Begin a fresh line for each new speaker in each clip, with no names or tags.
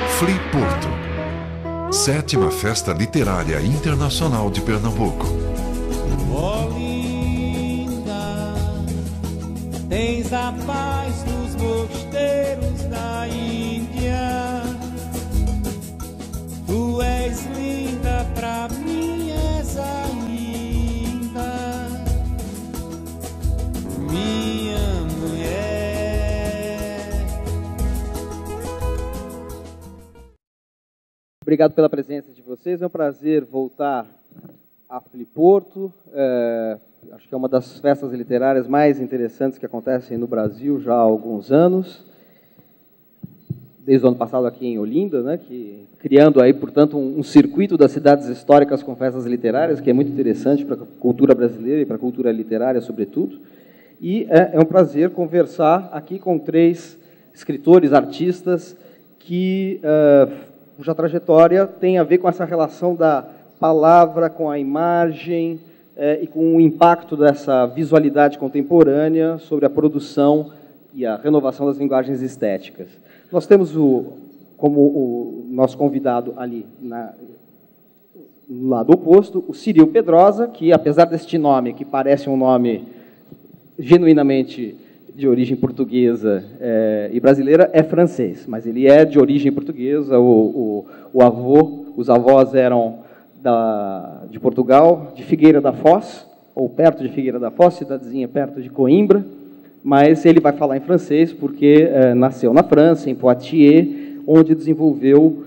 Fli Porto, 7ª Festa Literária Internacional de Pernambuco.
Oh, linda, tens a paz dos mosteiros da Índia. Tu és linda, pra mim és ainda minha mulher.
Obrigado pela presença de vocês. É um prazer voltar a Fli Porto. Acho que é uma das festas literárias mais interessantes que acontecem no Brasil já há alguns anos. Desde o ano passado aqui em Olinda, né, criando aí, portanto, um circuito das cidades históricas com festas literárias, que é muito interessante para a cultura brasileira e para a cultura literária, sobretudo. E é um prazer conversar aqui com 3 escritores, artistas, cuja trajetória tem a ver com essa relação da palavra com a imagem e com o impacto dessa visualidade contemporânea sobre a produção e a renovação das linguagens estéticas. Nós temos como o nosso convidado ali no lado oposto, o Ciril Pedrosa, que, apesar deste nome, que parece um nome genuinamente de origem portuguesa e brasileira, é francês, mas ele é de origem portuguesa. Os avós eram de Portugal, de Figueira da Foz, ou perto de Figueira da Foz, cidadezinha perto de Coimbra, mas ele vai falar em francês porque nasceu na França, em Poitiers, onde desenvolveu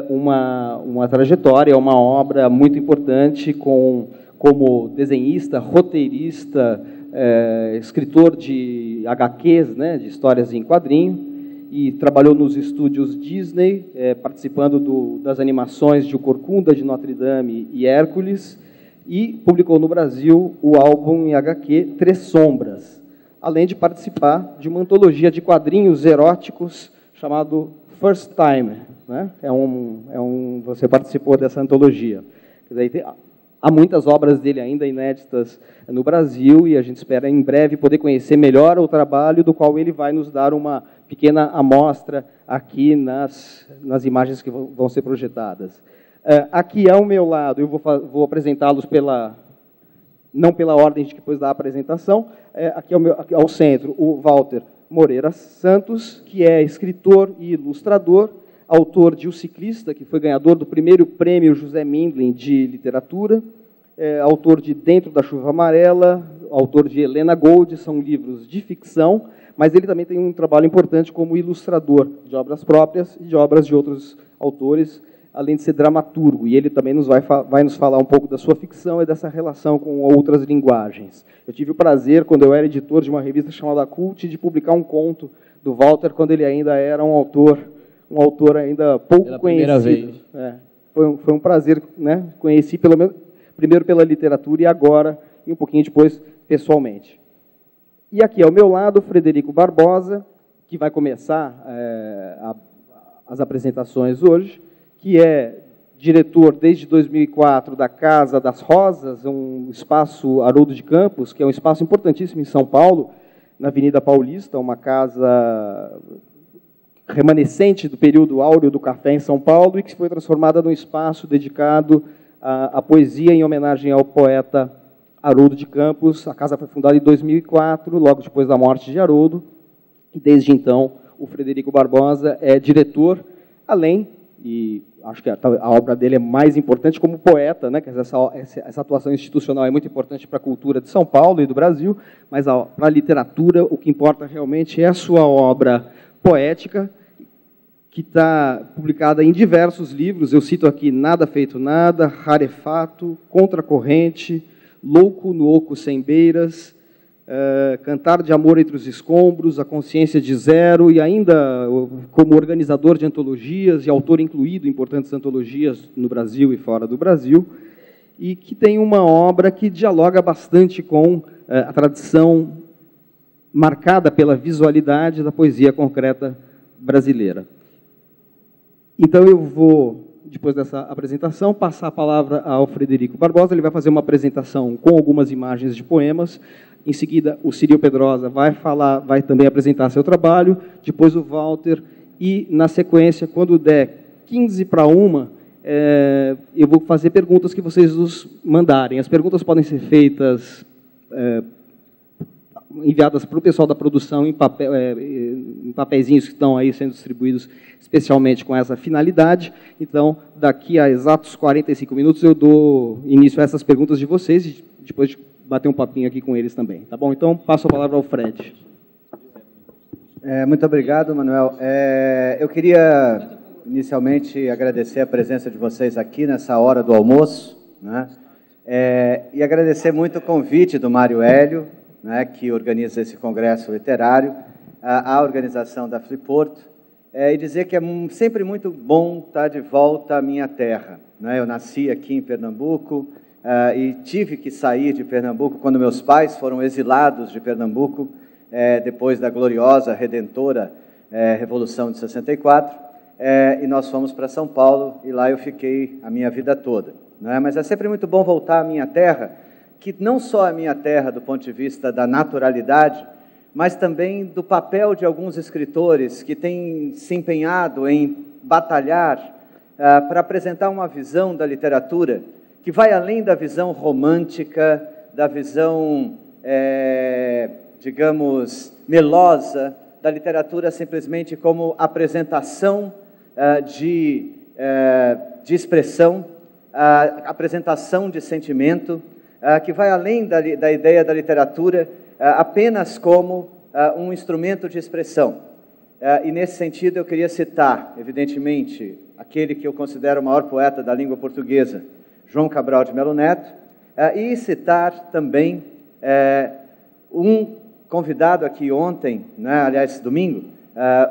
uma trajetória, uma obra muito importante como desenhista, roteirista, escritor de HQs, né, de histórias em quadrinho, e trabalhou nos estúdios Disney, participando das animações de O Corcunda, de Notre Dame e Hércules, e publicou no Brasil o álbum em HQ Três Sombras, além de participar de uma antologia de quadrinhos eróticos chamado First Time, né? Você participou dessa antologia. Há muitas obras dele ainda inéditas no Brasil e a gente espera em breve poder conhecer melhor o trabalho do qual ele vai nos dar uma pequena amostra aqui nas imagens que vão ser projetadas. Aqui ao meu lado, eu vou apresentá-los não pela ordem de depois da apresentação, aqui ao centro, o Walter Moreira Santos, que é escritor e ilustrador, autor de O Ciclista, que foi ganhador do primeiro prêmio José Mindlin de literatura, autor de Dentro da Chuva Amarela, autor de Helena Gold, são livros de ficção, mas ele também tem um trabalho importante como ilustrador de obras próprias e de obras de outros autores, além de ser dramaturgo, e ele também vai nos falar um pouco da sua ficção e dessa relação com outras linguagens. Eu tive o prazer, quando eu era editor de uma revista chamada Cult, de publicar um conto do Walter, quando ele ainda era um autor ainda pouco conhecido. Foi um prazer, né? Conheci pelo menos primeiro pela literatura e agora, e um pouquinho depois, pessoalmente. E aqui ao meu lado, o Frederico Barbosa, que vai começar as apresentações hoje, que é diretor desde 2004 da Casa das Rosas, um espaço Haroldo de Campos, que é um espaço importantíssimo em São Paulo, na Avenida Paulista, uma casa remanescente do período áureo do café em São Paulo e que foi transformada num espaço dedicado à poesia em homenagem ao poeta Haroldo de Campos. A casa foi fundada em 2004, logo depois da morte de Haroldo, e desde então o Frederico Barbosa é diretor, e acho que a obra dele é mais importante como poeta, né? Essa atuação institucional é muito importante para a cultura de São Paulo e do Brasil, mas para a literatura o que importa realmente é a sua obra poética, que está publicada em diversos livros. Eu cito aqui Nada Feito Nada, Rarefato, Contracorrente, Louco no Oco Sem Beiras, Cantar de Amor Entre os Escombros, A Consciência de Zero, e ainda como organizador de antologias e autor incluído em importantes antologias no Brasil e fora do Brasil, e que tem uma obra que dialoga bastante com a tradição marcada pela visualidade da poesia concreta brasileira. Então eu vou, depois dessa apresentação, passar a palavra ao Frederico Barbosa. Ele vai fazer uma apresentação com algumas imagens de poemas. Em seguida, o Ciril Pedrosa vai também apresentar seu trabalho. Depois o Walter. E, na sequência, quando der 15 para 1, eu vou fazer perguntas que vocês nos mandarem. As perguntas podem ser feitas, enviadas para o pessoal da produção em papeizinhos que estão aí sendo distribuídos especialmente com essa finalidade. Então, daqui a exatos 45 minutos, eu dou início a essas perguntas de vocês e depois de bater um papinho aqui com eles também. Tá bom? Então, passo a palavra ao Fred.
Muito obrigado, Manuel. Eu queria, inicialmente, agradecer a presença de vocês aqui nessa hora do almoço, né? E agradecer muito o convite do Mário Hélio, né, que organiza esse congresso literário, a organização da Fliporto, e dizer que é sempre muito bom estar de volta à minha terra, né? Eu nasci aqui em Pernambuco e tive que sair de Pernambuco quando meus pais foram exilados de Pernambuco, depois da gloriosa, redentora Revolução de 64, e nós fomos para São Paulo, e lá eu fiquei a minha vida toda, né? Mas é sempre muito bom voltar à minha terra, que não só a minha terra do ponto de vista da naturalidade, mas também do papel de alguns escritores que têm se empenhado em batalhar para apresentar uma visão da literatura que vai além da visão romântica, da visão, digamos, melosa, da literatura simplesmente como apresentação de expressão, apresentação de sentimento, que vai além da ideia da literatura apenas como um instrumento de expressão. E nesse sentido eu queria citar, evidentemente, aquele que eu considero o maior poeta da língua portuguesa, João Cabral de Melo Neto, e citar também um convidado aqui ontem, né, aliás, domingo,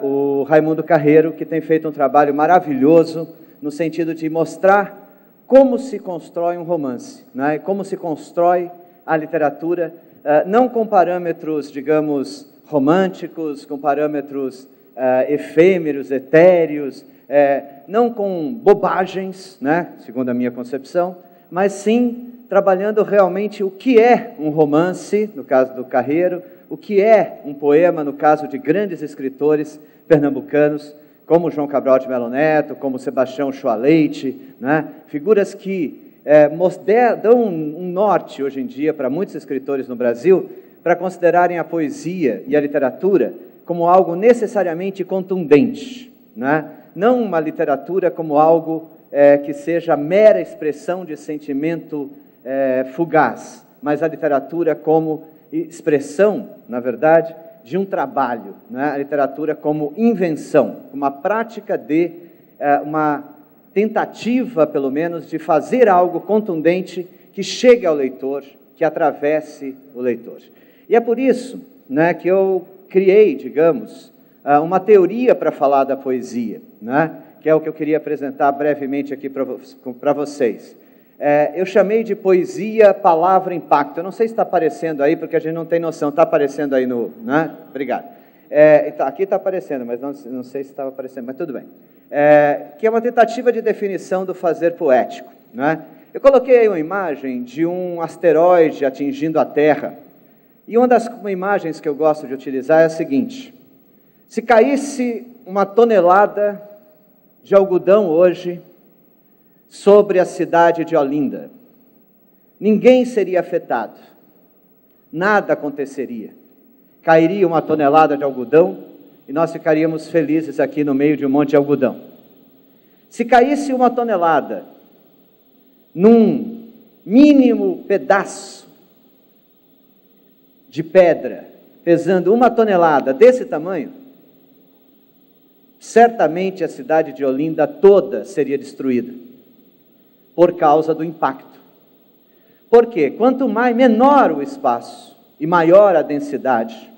o Raimundo Carreiro, que tem feito um trabalho maravilhoso no sentido de mostrar como se constrói um romance, né? Como se constrói a literatura, não com parâmetros, digamos, românticos, com parâmetros efêmeros, etéreos, não com bobagens, né? Segundo a minha concepção, mas sim trabalhando realmente o que é um romance, no caso do Carreiro, o que é um poema, no caso de grandes escritores pernambucanos, como João Cabral de Melo Neto, como Sebastião Chua Leite, né? Figuras que dão um norte, hoje em dia, para muitos escritores no Brasil, para considerarem a poesia e a literatura como algo necessariamente contundente, né? Não uma literatura como algo que seja mera expressão de sentimento fugaz, mas a literatura como expressão, na verdade, de um trabalho, né? A literatura como invenção, uma prática de uma tentativa, pelo menos, de fazer algo contundente que chegue ao leitor, que atravesse o leitor. E é por isso, né, que eu criei, digamos, uma teoria para falar da poesia, né, que é o que eu queria apresentar brevemente aqui para vocês. Eu chamei de poesia, palavra, impacto. Eu não sei se está aparecendo aí, porque a gente não tem noção. Está aparecendo aí no... Né? Obrigado. Aqui está aparecendo, mas não sei se estava aparecendo, mas tudo bem. Que é uma tentativa de definição do fazer poético, né? Eu coloquei aí uma imagem de um asteroide atingindo a Terra. E uma das imagens que eu gosto de utilizar é a seguinte: se caísse uma tonelada de algodão hoje sobre a cidade de Olinda, ninguém seria afetado, nada aconteceria. Cairia uma tonelada de algodão e nós ficaríamos felizes aqui no meio de um monte de algodão. Se caísse uma tonelada num mínimo pedaço de pedra, pesando 1 tonelada desse tamanho, certamente a cidade de Olinda toda seria destruída, por causa do impacto. Por quê? Quanto menor o espaço e maior a densidade,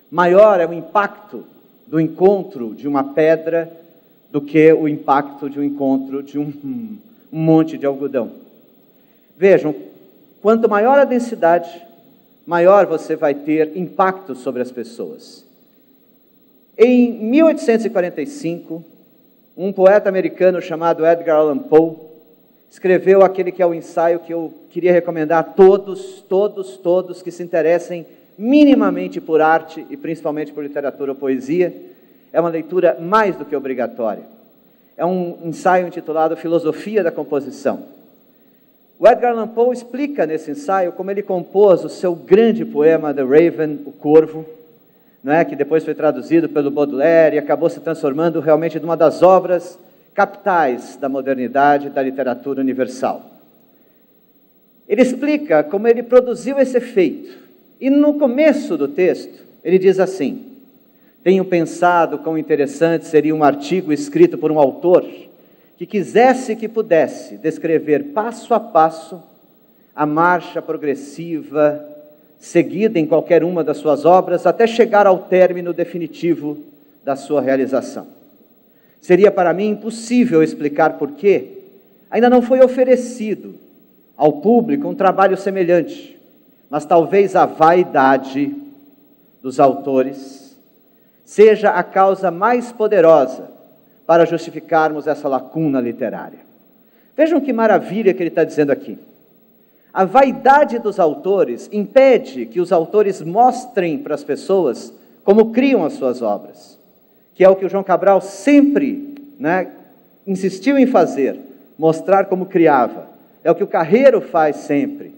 maior é o impacto do encontro de uma pedra do que o impacto de um encontro de um monte de algodão. Vejam, quanto maior a densidade, maior você vai ter impacto sobre as pessoas. Em 1845, um poeta americano chamado Edgar Allan Poe escreveu aquele que é o ensaio que eu queria recomendar a todos que se interessem minimamente por arte e principalmente por literatura ou poesia. É uma leitura mais do que obrigatória. É um ensaio intitulado Filosofia da Composição. O Edgar Allan Poe explica nesse ensaio como ele compôs o seu grande poema The Raven, o Corvo, que depois foi traduzido pelo Baudelaire e acabou se transformando realmente numa das obras capitais da modernidade da literatura universal. Ele explica como ele produziu esse efeito. E no começo do texto, ele diz assim: tenho pensado quão interessante seria um artigo escrito por um autor que quisesse que pudesse descrever passo a passo a marcha progressiva seguida em qualquer uma das suas obras até chegar ao término definitivo da sua realização. Seria para mim impossível explicar por que ainda não foi oferecido ao público um trabalho semelhante, mas talvez a vaidade dos autores seja a causa mais poderosa para justificarmos essa lacuna literária. Vejam que maravilha que ele está dizendo aqui. A vaidade dos autores impede que os autores mostrem para as pessoas como criam as suas obras, que é o que o João Cabral sempre insistiu em fazer, mostrar como criava. É o que o Carreiro faz sempre,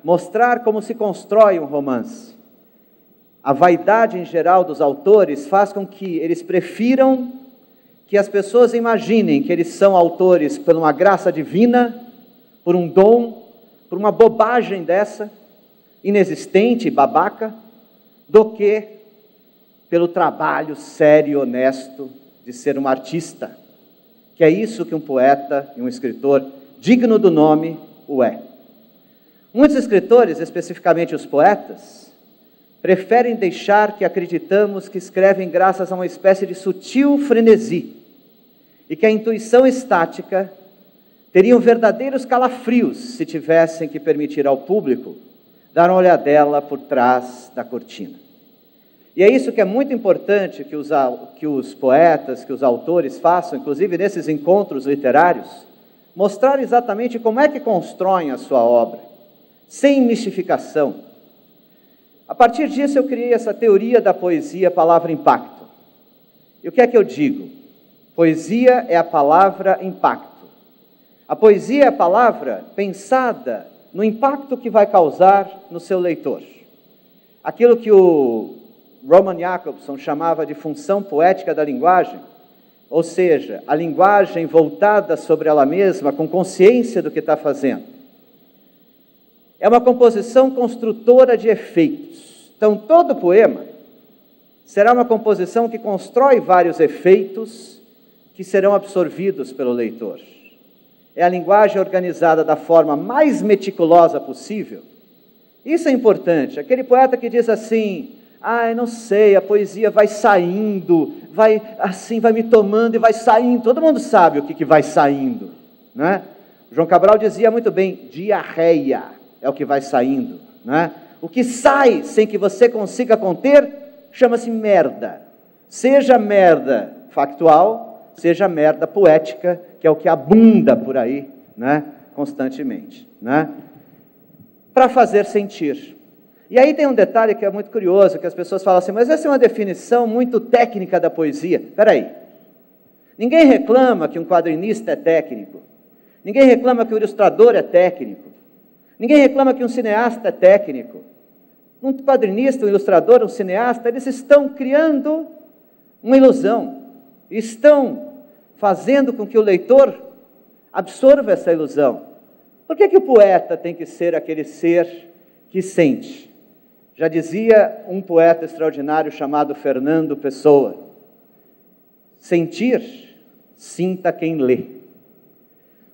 mostrar como se constrói um romance. A vaidade em geral dos autores faz com que eles prefiram que as pessoas imaginem que eles são autores por uma graça divina, por um dom, por uma bobagem dessa, inexistente, babaca, do que pelo trabalho sério e honesto de ser um artista, que é isso que um poeta e um escritor digno do nome o é. Muitos escritores, especificamente os poetas, preferem deixar que acreditamos que escrevem graças a uma espécie de sutil frenesi, e que a intuição estática teriam verdadeiros calafrios se tivessem que permitir ao público dar uma olhadela por trás da cortina. E é isso que é muito importante que os poetas, que os autores façam, inclusive nesses encontros literários, mostrar exatamente como é que constroem a sua obra, sem mistificação. A partir disso eu criei essa teoria da poesia palavra-impacto. E o que é que eu digo? Poesia é a palavra impacto. A poesia é a palavra pensada no impacto que vai causar no seu leitor. Aquilo que o Roman Jakobson chamava de função poética da linguagem, ou seja, a linguagem voltada sobre ela mesma, com consciência do que está fazendo. É uma composição construtora de efeitos. Então, todo poema será uma composição que constrói vários efeitos que serão absorvidos pelo leitor. É a linguagem organizada da forma mais meticulosa possível. Isso é importante. Aquele poeta que diz assim: não sei, a poesia vai saindo, vai me tomando e vai saindo. Todo mundo sabe o que vai saindo, O João Cabral dizia muito bem: diarreia é o que vai saindo, O que sai sem que você consiga conter chama-se merda. Seja merda factual, seja merda poética, que é o que abunda por aí, constantemente, para fazer sentir. E aí tem um detalhe que é muito curioso, que as pessoas falam assim: mas essa é uma definição muito técnica da poesia. Espera aí, ninguém reclama que um quadrinista é técnico, ninguém reclama que o ilustrador é técnico, ninguém reclama que um cineasta é técnico. Um quadrinista, um ilustrador, um cineasta, eles estão criando uma ilusão, estão fazendo com que o leitor absorva essa ilusão. Por que o poeta tem que ser aquele ser que sente? Já dizia um poeta extraordinário chamado Fernando Pessoa: sentir, sinta quem lê.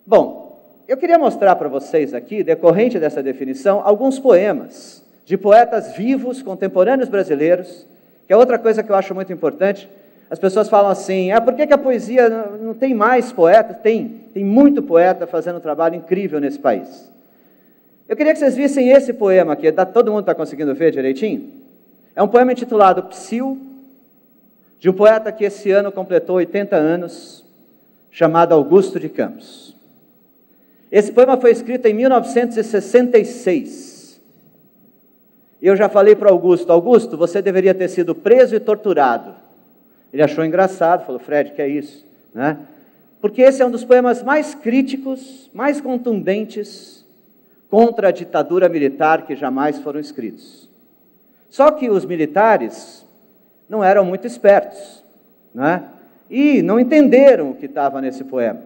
Bom, eu queria mostrar para vocês aqui, decorrente dessa definição, alguns poemas de poetas vivos, contemporâneos brasileiros, que é outra coisa que eu acho muito importante. As pessoas falam assim: por que a poesia não tem mais poetas? Tem muito poeta fazendo um trabalho incrível nesse país. Eu queria que vocês vissem esse poema aqui. Todo mundo está conseguindo ver direitinho? É um poema intitulado Psil, de um poeta que esse ano completou 80 anos, chamado Augusto de Campos. Esse poema foi escrito em 1966. E eu já falei para Augusto: Augusto, você deveria ter sido preso e torturado. Ele achou engraçado, falou: Fred, que é isso? porque esse é um dos poemas mais críticos, mais contundentes contra a ditadura militar que jamais foram escritos. Só que os militares não eram muito espertos, né? E não entenderam o que estava nesse poema.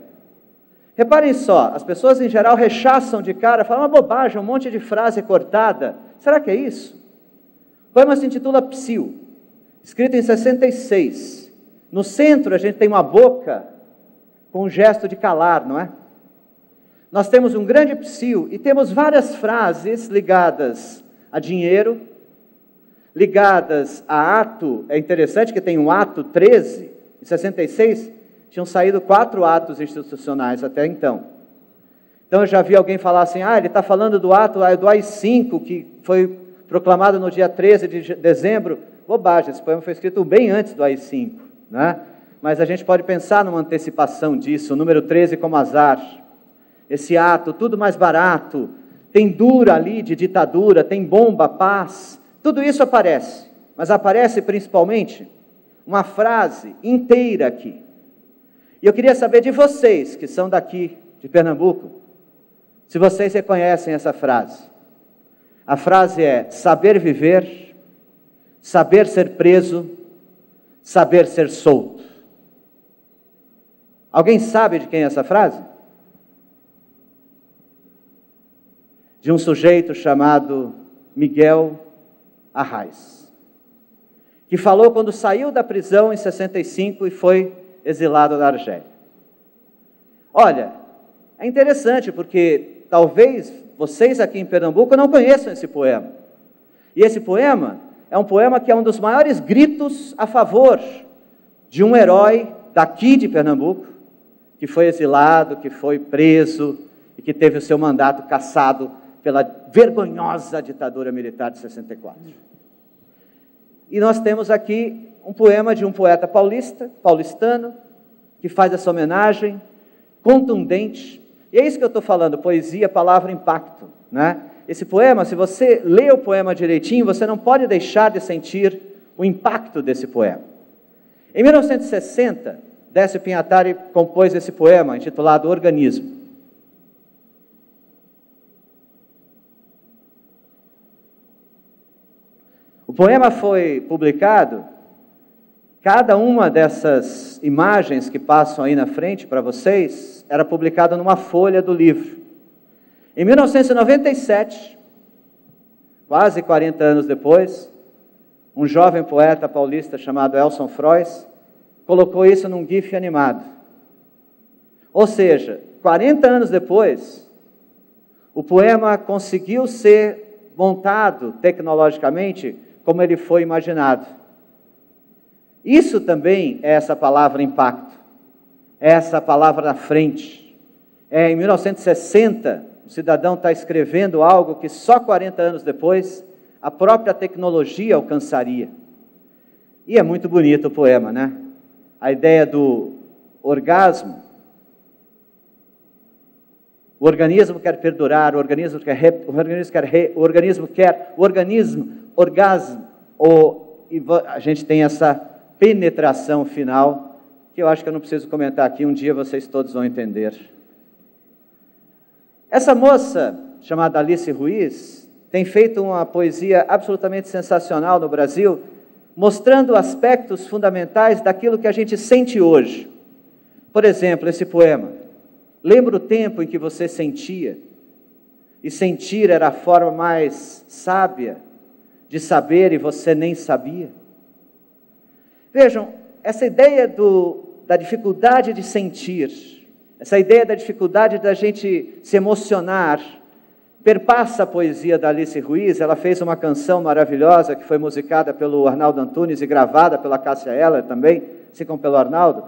Reparem só, as pessoas em geral rechaçam de cara, falam uma bobagem, um monte de frase cortada. Será que é isso? O poema se intitula Psil, escrito em 66. No centro a gente tem uma boca com um gesto de calar, não é? Nós temos um grande psil e temos várias frases ligadas a dinheiro, ligadas a ato. É interessante que tem um ato 13, em 66, tinham saído 4 atos institucionais até então. Então eu já vi alguém falar assim, ele está falando do ato do AI-5, que foi proclamado no dia 13 de dezembro. Bobagem, esse poema foi escrito bem antes do AI-5, né? Mas a gente pode pensar numa antecipação disso, o número 13 como azar. Esse ato, tudo mais barato, tem dura ali de ditadura, tem bomba, paz, tudo isso aparece. Mas aparece principalmente uma frase inteira aqui. E eu queria saber de vocês, que são daqui, de Pernambuco, se vocês reconhecem essa frase. A frase é: saber viver, saber ser preso, saber ser solto. Alguém sabe de quem é essa frase? De um sujeito chamado Miguel Arraes, que falou quando saiu da prisão em 65 e foi exilado da Argélia. Olha, é interessante porque talvez vocês aqui em Pernambuco não conheçam esse poema. E esse poema é um poema que é um dos maiores gritos a favor de um herói daqui de Pernambuco, que foi exilado, que foi preso e que teve o seu mandato cassado pela vergonhosa ditadura militar de 64. E nós temos aqui um poema de um poeta paulistano, que faz essa homenagem contundente. E é isso que eu estou falando, poesia, palavra, impacto, né? Esse poema, se você lê o poema direitinho, você não pode deixar de sentir o impacto desse poema. Em 1960, Décio Pinhatari compôs esse poema, intitulado Organismo. O poema foi publicado, cada uma dessas imagens que passam aí na frente para vocês, era publicada numa folha do livro. Em 1997, quase 40 anos depois, um jovem poeta paulista chamado Elson Frois colocou isso num GIF animado. Ou seja, 40 anos depois, o poema conseguiu ser montado tecnologicamente como ele foi imaginado. Isso também é essa palavra impacto, é essa palavra na frente. Em 1960, o cidadão está escrevendo algo que só 40 anos depois a própria tecnologia alcançaria. E é muito bonito o poema, né? A ideia do orgasmo. O organismo quer perdurar, orgasmo, e a gente tem essa penetração final, que eu acho que eu não preciso comentar aqui, um dia vocês todos vão entender. Essa moça, chamada Alice Ruiz, tem feito uma poesia absolutamente sensacional no Brasil, mostrando aspectos fundamentais daquilo que a gente sente hoje. Por exemplo, esse poema. Lembra o tempo em que você sentia, e sentir era a forma mais sábia de saber e você nem sabia? Vejam, essa ideia da dificuldade de sentir, essa ideia da dificuldade da gente se emocionar, perpassa a poesia da Alice Ruiz. Ela fez uma canção maravilhosa que foi musicada pelo Arnaldo Antunes e gravada pela Cássia Eller também, assim como pelo Arnaldo,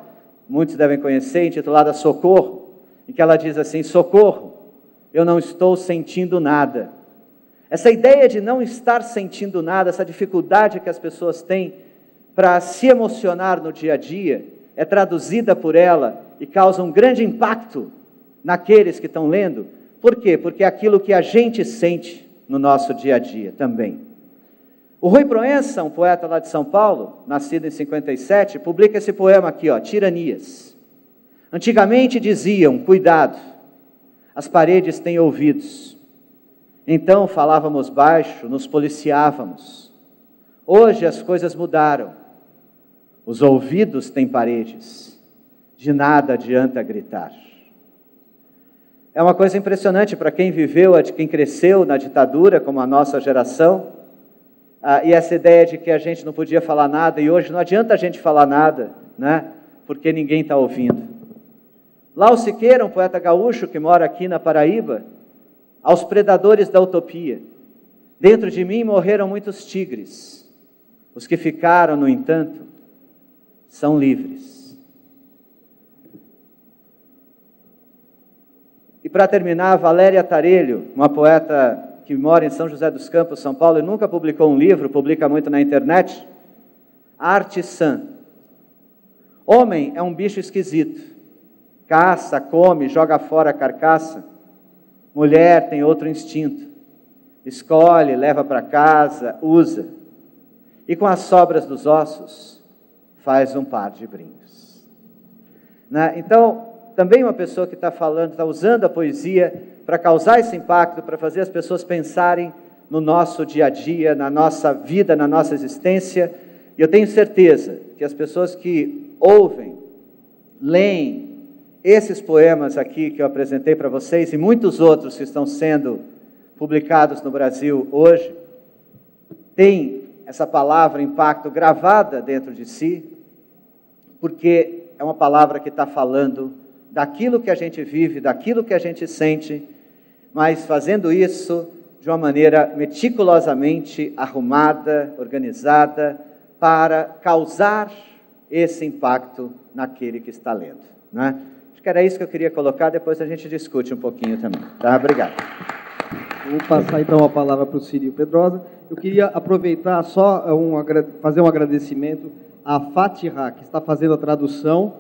muitos devem conhecer, intitulada Socorro, em que ela diz assim: socorro, eu não estou sentindo nada. Essa ideia de não estar sentindo nada, essa dificuldade que as pessoas têm para se emocionar no dia a dia, é traduzida por ela e causa um grande impacto naqueles que estão lendo. Por quê? Porque é aquilo que a gente sente no nosso dia a dia também. O Rui Proença, um poeta lá de São Paulo, nascido em 57, publica esse poema aqui, Tiranias. Antigamente diziam, cuidado, as paredes têm ouvidos. Então falávamos baixo, nos policiávamos. Hoje as coisas mudaram. Os ouvidos têm paredes. De nada adianta gritar. É uma coisa impressionante para quem viveu, quem cresceu na ditadura, como a nossa geração, e essa ideia de que a gente não podia falar nada, e hoje não adianta a gente falar nada, né? Porque ninguém está ouvindo. Lau Siqueira, um poeta gaúcho que mora aqui na Paraíba, aos predadores da utopia. Dentro de mim morreram muitos tigres. Os que ficaram, no entanto, são livres. E para terminar, Valéria Tarelho, uma poeta que mora em São José dos Campos, São Paulo, e nunca publicou um livro, publica muito na internet. Arte sã. Homem é um bicho esquisito. Caça, come, joga fora a carcaça. Mulher tem outro instinto. Escolhe, leva para casa, usa. E com as sobras dos ossos, faz um par de brincos. Né? Então, também uma pessoa que está falando, está usando a poesia para causar esse impacto, para fazer as pessoas pensarem no nosso dia a dia, na nossa vida, na nossa existência. E eu tenho certeza que as pessoas que ouvem, leem esses poemas aqui que eu apresentei para vocês e muitos outros que estão sendo publicados no Brasil hoje, têm essa palavra impacto gravada dentro de si, porque é uma palavra que está falando daquilo que a gente vive, daquilo que a gente sente, mas fazendo isso de uma maneira meticulosamente arrumada, organizada, para causar esse impacto naquele que está lendo, né? Acho que era isso que eu queria colocar, depois a gente discute um pouquinho também, tá? Obrigado.
Vou passar então a palavra para o Círio Pedrosa. Eu queria aproveitar só fazer um agradecimento à Fatiha, que está fazendo a tradução,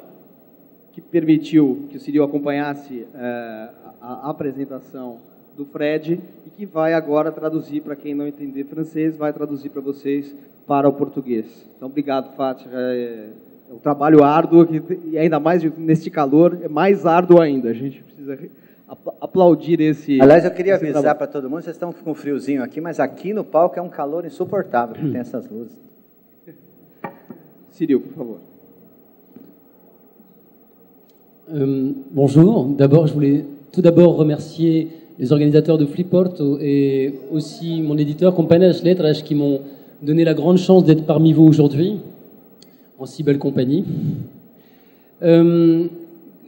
que permitiu que o Círio acompanhasse a apresentação do Fred e que vai agora traduzir, para quem não entender francês, vai traduzir para vocês para o português. Então, obrigado, Fatiha. É um trabalho árduo e ainda mais neste calor, é mais árduo ainda. A gente precisa aplaudir esse...
Aliás, eu queria avisar para todo mundo, vocês estão com um friozinho aqui, mas aqui no palco é um calor insuportável, porque tem essas luzes.
Círio, por favor.
Bonjour, d'abord je voulais tout d'abord remercier les organisateurs de Fliport et aussi mon éditeur Companhia das Letras qui m'ont donné la grande chance d'être parmi vous aujourd'hui, en si belle compagnie.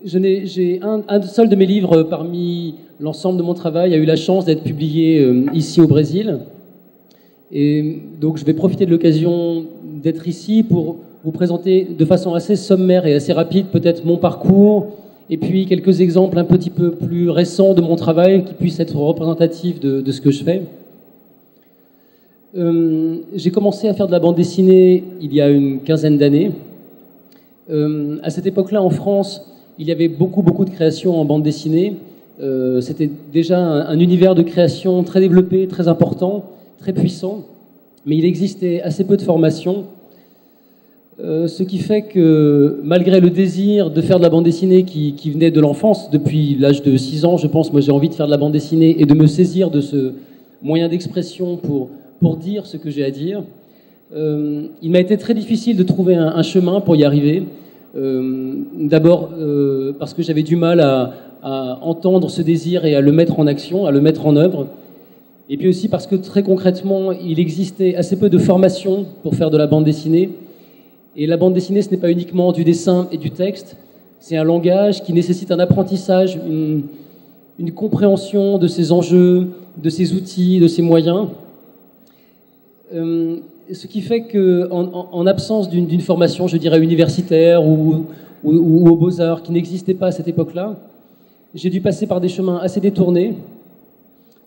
J'ai un seul de mes livres parmi l'ensemble de mon travail a eu la chance d'être publié ici au Brésil. Et donc je vais profiter de l'occasion d'être ici pour vous présenter de façon assez sommaire et assez rapide peut-être mon parcours et puis quelques exemples un petit peu plus récents de mon travail qui puissent être représentatifs de ce que je fais. J'ai commencé à faire de la bande dessinée il y a une quinzaine d'années. À cette époque-là, en France, il y avait beaucoup de créations en bande dessinée. C'était déjà un univers de création très développé, très important, très puissant, mais il existait assez peu de formations. Ce qui fait que, malgré le désir de faire de la bande dessinée qui venait de l'enfance, depuis l'âge de 6 ans, je pense, moi j'ai envie de faire de la bande dessinée et de me saisir de ce moyen d'expression pour dire ce que j'ai à dire, il m'a été très difficile de trouver un chemin pour y arriver. D'abord parce que j'avais du mal à entendre ce désir et à le mettre en action, à le mettre en œuvre. Et puis aussi parce que très concrètement, il existait assez peu de formation pour faire de la bande dessinée. Et la bande dessinée, ce n'est pas uniquement du dessin et du texte, c'est un langage qui nécessite un apprentissage, une compréhension de ses enjeux, de ses outils, de ses moyens. Ce qui fait qu'en absence d'une formation, je dirais universitaire ou aux Beaux-Arts, qui n'existait pas à cette époque-là, j'ai dû passer par des chemins assez détournés.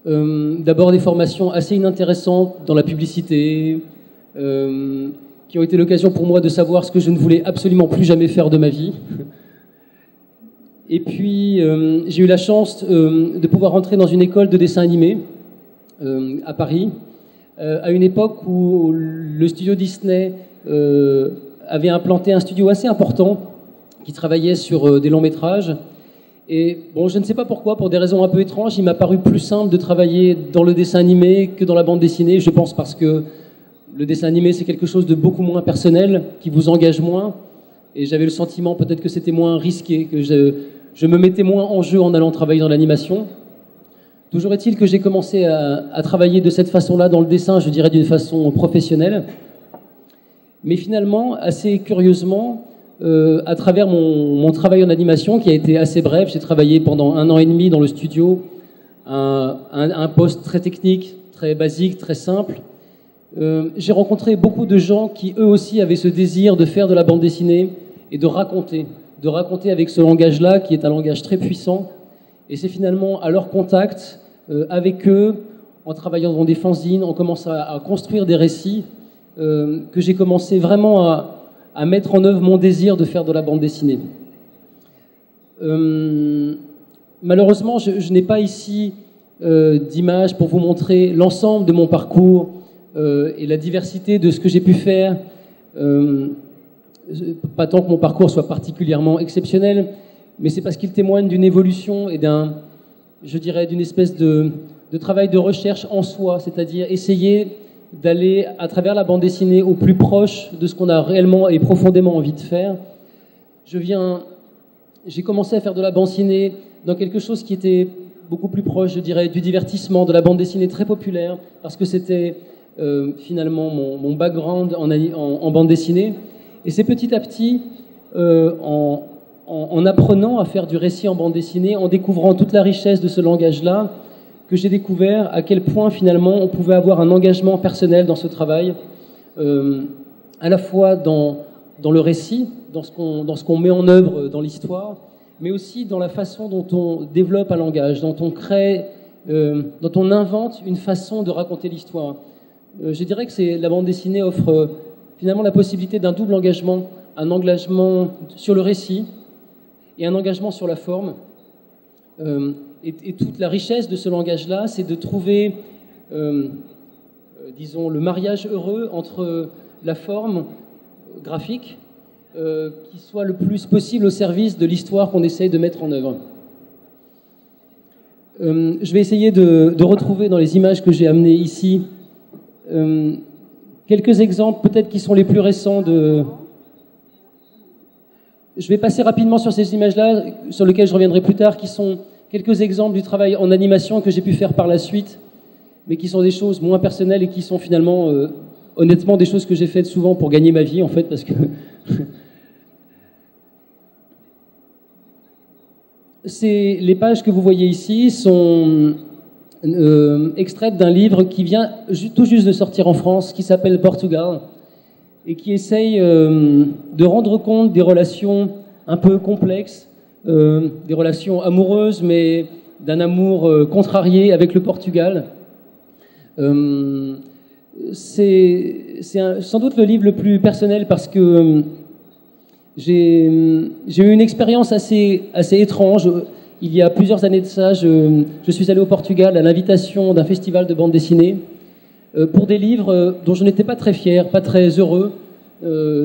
D'abord des formations assez inintéressantes dans la publicité, qui ont été l'occasion pour moi de savoir ce que je ne voulais absolument plus jamais faire de ma vie. Et puis, j'ai eu la chance de pouvoir entrer dans une école de dessin animé à Paris, à une époque où le studio Disney avait implanté un studio assez important qui travaillait sur des longs métrages. Et bon, je ne sais pas pourquoi, pour des raisons un peu étranges, il m'a paru plus simple de travailler dans le dessin animé que dans la bande dessinée. Je pense parce que le dessin animé, c'est quelque chose de beaucoup moins personnel, qui vous engage moins. Et j'avais le sentiment peut-être que c'était moins risqué, que je me mettais moins en jeu en allant travailler dans l'animation. Toujours est-il que j'ai commencé à travailler de cette façon-là dans le dessin, je dirais d'une façon professionnelle. Mais finalement, assez curieusement, à travers mon travail en animation, qui a été assez bref, j'ai travaillé pendant 1 an et demi dans le studio, un poste très technique, très basique, très simple. J'ai rencontré beaucoup de gens qui, eux aussi, avaient ce désir de faire de la bande dessinée et de raconter avec ce langage-là, qui est un langage très puissant. Et c'est finalement à leur contact, avec eux, en travaillant dans des fanzines, on commence à construire des récits, que j'ai commencé vraiment à mettre en œuvre mon désir de faire de la bande dessinée. Malheureusement, je n'ai pas ici d'image pour vous montrer l'ensemble de mon parcours et la diversité de ce que j'ai pu faire. Pas tant que mon parcours soit particulièrement exceptionnel, mais c'est parce qu'il témoigne d'une évolution et d'une espèce de travail de recherche en soi, c'est-à-dire essayer d'aller à travers la bande dessinée au plus proche de ce qu'on a réellement et profondément envie de faire. J'ai commencé à faire de la bande dessinée dans quelque chose qui était beaucoup plus proche, je dirais, du divertissement, de la bande dessinée très populaire, parce que c'était finalement mon background en bande dessinée. Et c'est petit à petit, en apprenant à faire du récit en bande dessinée, en découvrant toute la richesse de ce langage-là, que j'ai découvert à quel point finalement on pouvait avoir un engagement personnel dans ce travail, à la fois dans le récit, dans ce qu'on met en œuvre dans l'histoire, mais aussi dans la façon dont on développe un langage, dont on crée, dont on invente une façon de raconter l'histoire. Je dirais que la bande dessinée offre finalement la possibilité d'un double engagement, un engagement sur le récit et un engagement sur la forme. Et toute la richesse de ce langage-là, c'est de trouver, disons, le mariage heureux entre la forme graphique qui soit le plus possible au service de l'histoire qu'on essaye de mettre en œuvre. Je vais essayer de retrouver dans les images que j'ai amenées ici quelques exemples, peut-être qui sont les plus récents de... Je vais passer rapidement sur ces images-là, sur lesquelles je reviendrai plus tard, qui sont quelques exemples du travail en animation que j'ai pu faire par la suite, mais qui sont des choses moins personnelles et qui sont finalement, honnêtement, des choses que j'ai faites souvent pour gagner ma vie, en fait, parce que... Les pages que vous voyez ici sont extraites d'un livre qui vient tout juste de sortir en France, qui s'appelle Portugal, et qui essaye de rendre compte des relations un peu complexes, des relations amoureuses, mais d'un amour contrarié avec le Portugal. C'est sans doute le livre le plus personnel parce que j'ai eu une expérience assez étrange. Il y a plusieurs années de ça, je suis allé au Portugal à l'invitation d'un festival de bande dessinée pour des livres dont je n'étais pas très fier, pas très heureux,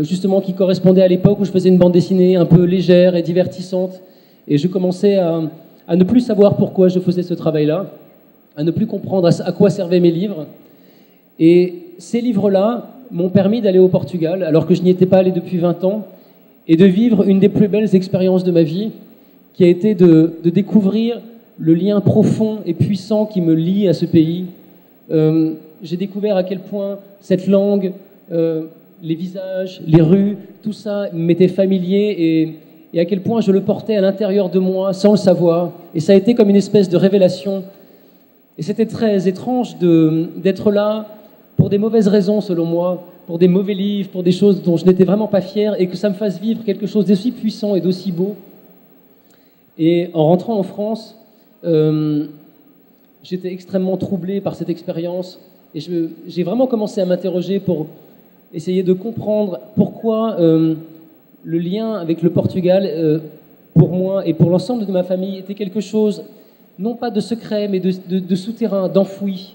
justement qui correspondaient à l'époque où je faisais une bande dessinée un peu légère et divertissante. Et je commençais à ne plus savoir pourquoi je faisais ce travail-là, à ne plus comprendre à quoi servaient mes livres. Et ces livres-là m'ont permis d'aller au Portugal, alors que je n'y étais pas allé depuis 20 ans, et de vivre une des plus belles expériences de ma vie, qui a été de découvrir le lien profond et puissant qui me lie à ce pays. J'ai découvert à quel point cette langue, les visages, les rues, tout ça m'était familier et à quel point je le portais à l'intérieur de moi sans le savoir. Et ça a été comme une espèce de révélation. Et c'était très étrange d'être là pour des mauvaises raisons, selon moi, pour des mauvais livres, pour des choses dont je n'étais vraiment pas fier, et que ça me fasse vivre quelque chose d'aussi puissant et d'aussi beau. Et en rentrant en France, j'étais extrêmement troublé par cette expérience, et j'ai vraiment commencé à m'interroger pour essayer de comprendre pourquoi le lien avec le Portugal, pour moi et pour l'ensemble de ma famille, était quelque chose, non pas de secret, mais de souterrain, d'enfoui,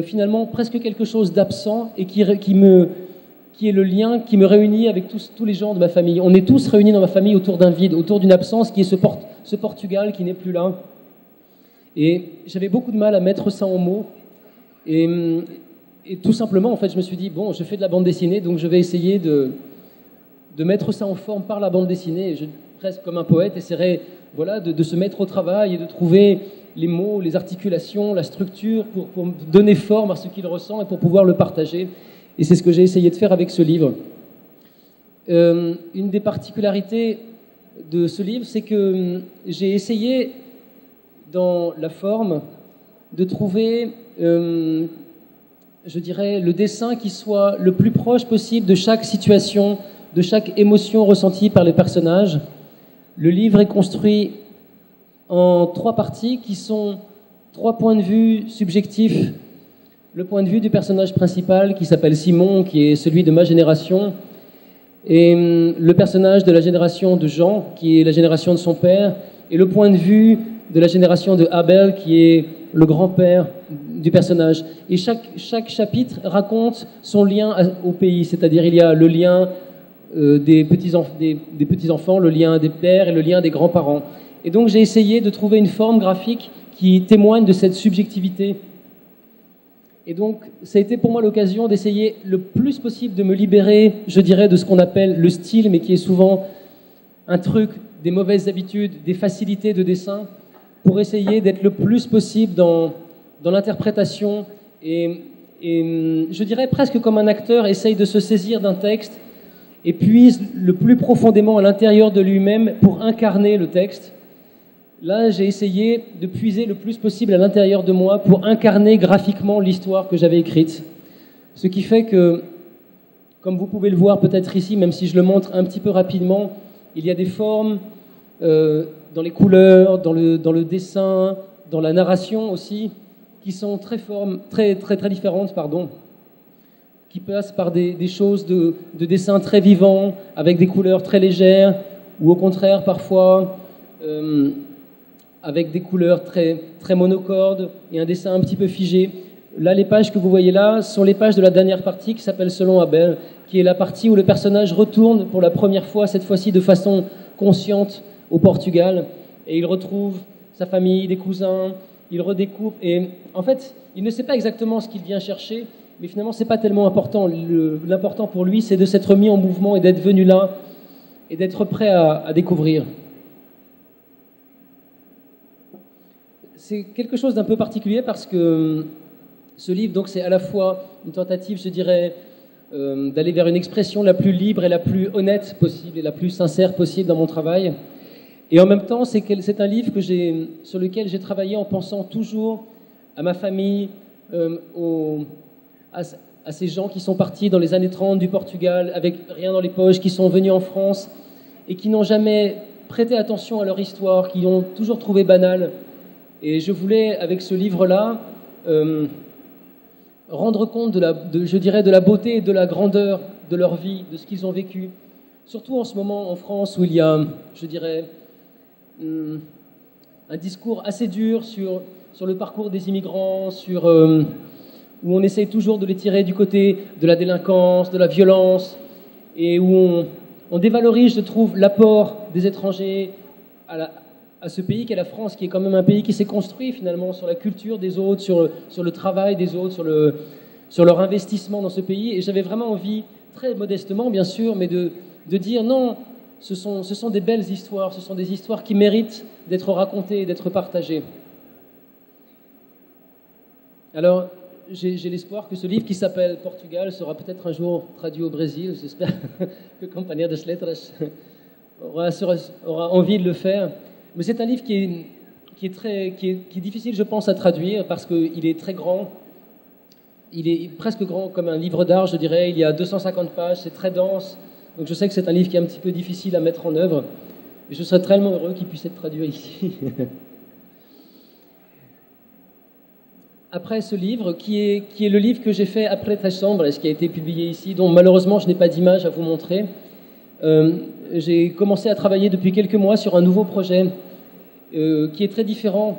finalement presque quelque chose d'absent, et qui qui est le lien qui me réunit avec tous les gens de ma famille. On est tous réunis dans ma famille autour d'un vide, autour d'une absence qui est ce Portugal qui n'est plus là. Et j'avais beaucoup de mal à mettre ça en mots. Et tout simplement, en fait, je me suis dit, bon, je fais de la bande dessinée, donc je vais essayer de mettre ça en forme par la bande dessinée. Et presque comme un poète, essaierai voilà, de se mettre au travail et de trouver les mots, les articulations, la structure pour donner forme à ce qu'il ressent et pour pouvoir le partager. Et c'est ce que j'ai essayé de faire avec ce livre. Une des particularités de ce livre, c'est que j'ai essayé, dans la forme, de trouver, je dirais, le dessin qui soit le plus proche possible de chaque situation, de chaque émotion ressentie par les personnages. Le livre est construit en 3 parties qui sont 3 points de vue subjectifs. Le point de vue du personnage principal qui s'appelle Simon, qui est celui de ma génération, et le personnage de la génération de Jean, qui est la génération de son père, et le point de vue de la génération de Abel, qui est le grand-père du personnage. Et chaque chapitre raconte son lien au pays, c'est-à-dire il y a le lien des petits-enfants, le lien des pères et le lien des grands-parents. Et donc j'ai essayé de trouver une forme graphique qui témoigne de cette subjectivité. Et donc ça a été pour moi l'occasion d'essayer le plus possible de me libérer, je dirais, de ce qu'on appelle le style, mais qui est souvent un truc, des mauvaises habitudes, des facilités de dessin, pour essayer d'être le plus possible dans l'interprétation. Et je dirais presque comme un acteur essaye de se saisir d'un texte et puise le plus profondément à l'intérieur de lui-même pour incarner le texte. Là, j'ai essayé de puiser le plus possible à l'intérieur de moi pour incarner graphiquement l'histoire que j'avais écrite. Ce qui fait que, comme vous pouvez le voir peut-être ici, même si je le montre un petit peu rapidement, il y a des formes dans les couleurs, dans le dessin, dans la narration aussi, qui sont très différentes, qui passent par des choses de dessin très vivant, avec des couleurs très légères, ou au contraire parfois avec des couleurs très monocordes et un dessin un petit peu figé. Là, les pages que vous voyez là sont les pages de la dernière partie qui s'appelle Selon Abel, qui est la partie où le personnage retourne pour la première fois, cette fois-ci de façon consciente, au Portugal, et il retrouve sa famille, des cousins, il redécouvre, et en fait, il ne sait pas exactement ce qu'il vient chercher, mais finalement, c'est pas tellement important. L'important pour lui, c'est de s'être mis en mouvement et d'être venu là, et d'être prêt à découvrir. C'est quelque chose d'un peu particulier parce que ce livre, donc, c'est à la fois une tentative, je dirais, d'aller vers une expression la plus libre et la plus honnête possible et la plus sincère possible dans mon travail. Et en même temps, c'est un livre sur lequel j'ai travaillé en pensant toujours à ma famille, à ces gens qui sont partis dans les années 30 du Portugal avec rien dans les poches, qui sont venus en France et qui n'ont jamais prêté attention à leur histoire, qui l'ont toujours trouvé banale. Et je voulais, avec ce livre-là, rendre compte je dirais, de la beauté et de la grandeur de leur vie, de ce qu'ils ont vécu. Surtout en ce moment en France où il y a, je dirais, un discours assez dur sur le parcours des immigrants, où on essaye toujours de les tirer du côté de la délinquance, de la violence, et où on dévalorise, je trouve, l'apport des étrangers à ce pays qu'est la France, qui est quand même un pays qui s'est construit finalement sur la culture des autres, sur le travail des autres, sur leur investissement dans ce pays. Et j'avais vraiment envie, très modestement bien sûr, mais de dire non, ce sont des belles histoires, ce sont des histoires qui méritent d'être racontées et d'être partagées. Alors, j'ai l'espoir que ce livre qui s'appelle Portugal sera peut-être un jour traduit au Brésil. J'espère que Companhia das Letras aura envie de le faire. Mais c'est un livre qui est difficile, je pense, à traduire parce qu'il est très grand. Il est presque grand comme un livre d'art, je dirais. Il y a 250 pages, c'est très dense. Donc je sais que c'est un livre qui est un petit peu difficile à mettre en œuvre. Et je serais tellement heureux qu'il puisse être traduit ici. Après ce livre, qui est le livre que j'ai fait après Tres Sombras, qui a été publié ici, dont malheureusement je n'ai pas d'image à vous montrer, j'ai commencé à travailler depuis quelques mois sur un nouveau projet qui est très différent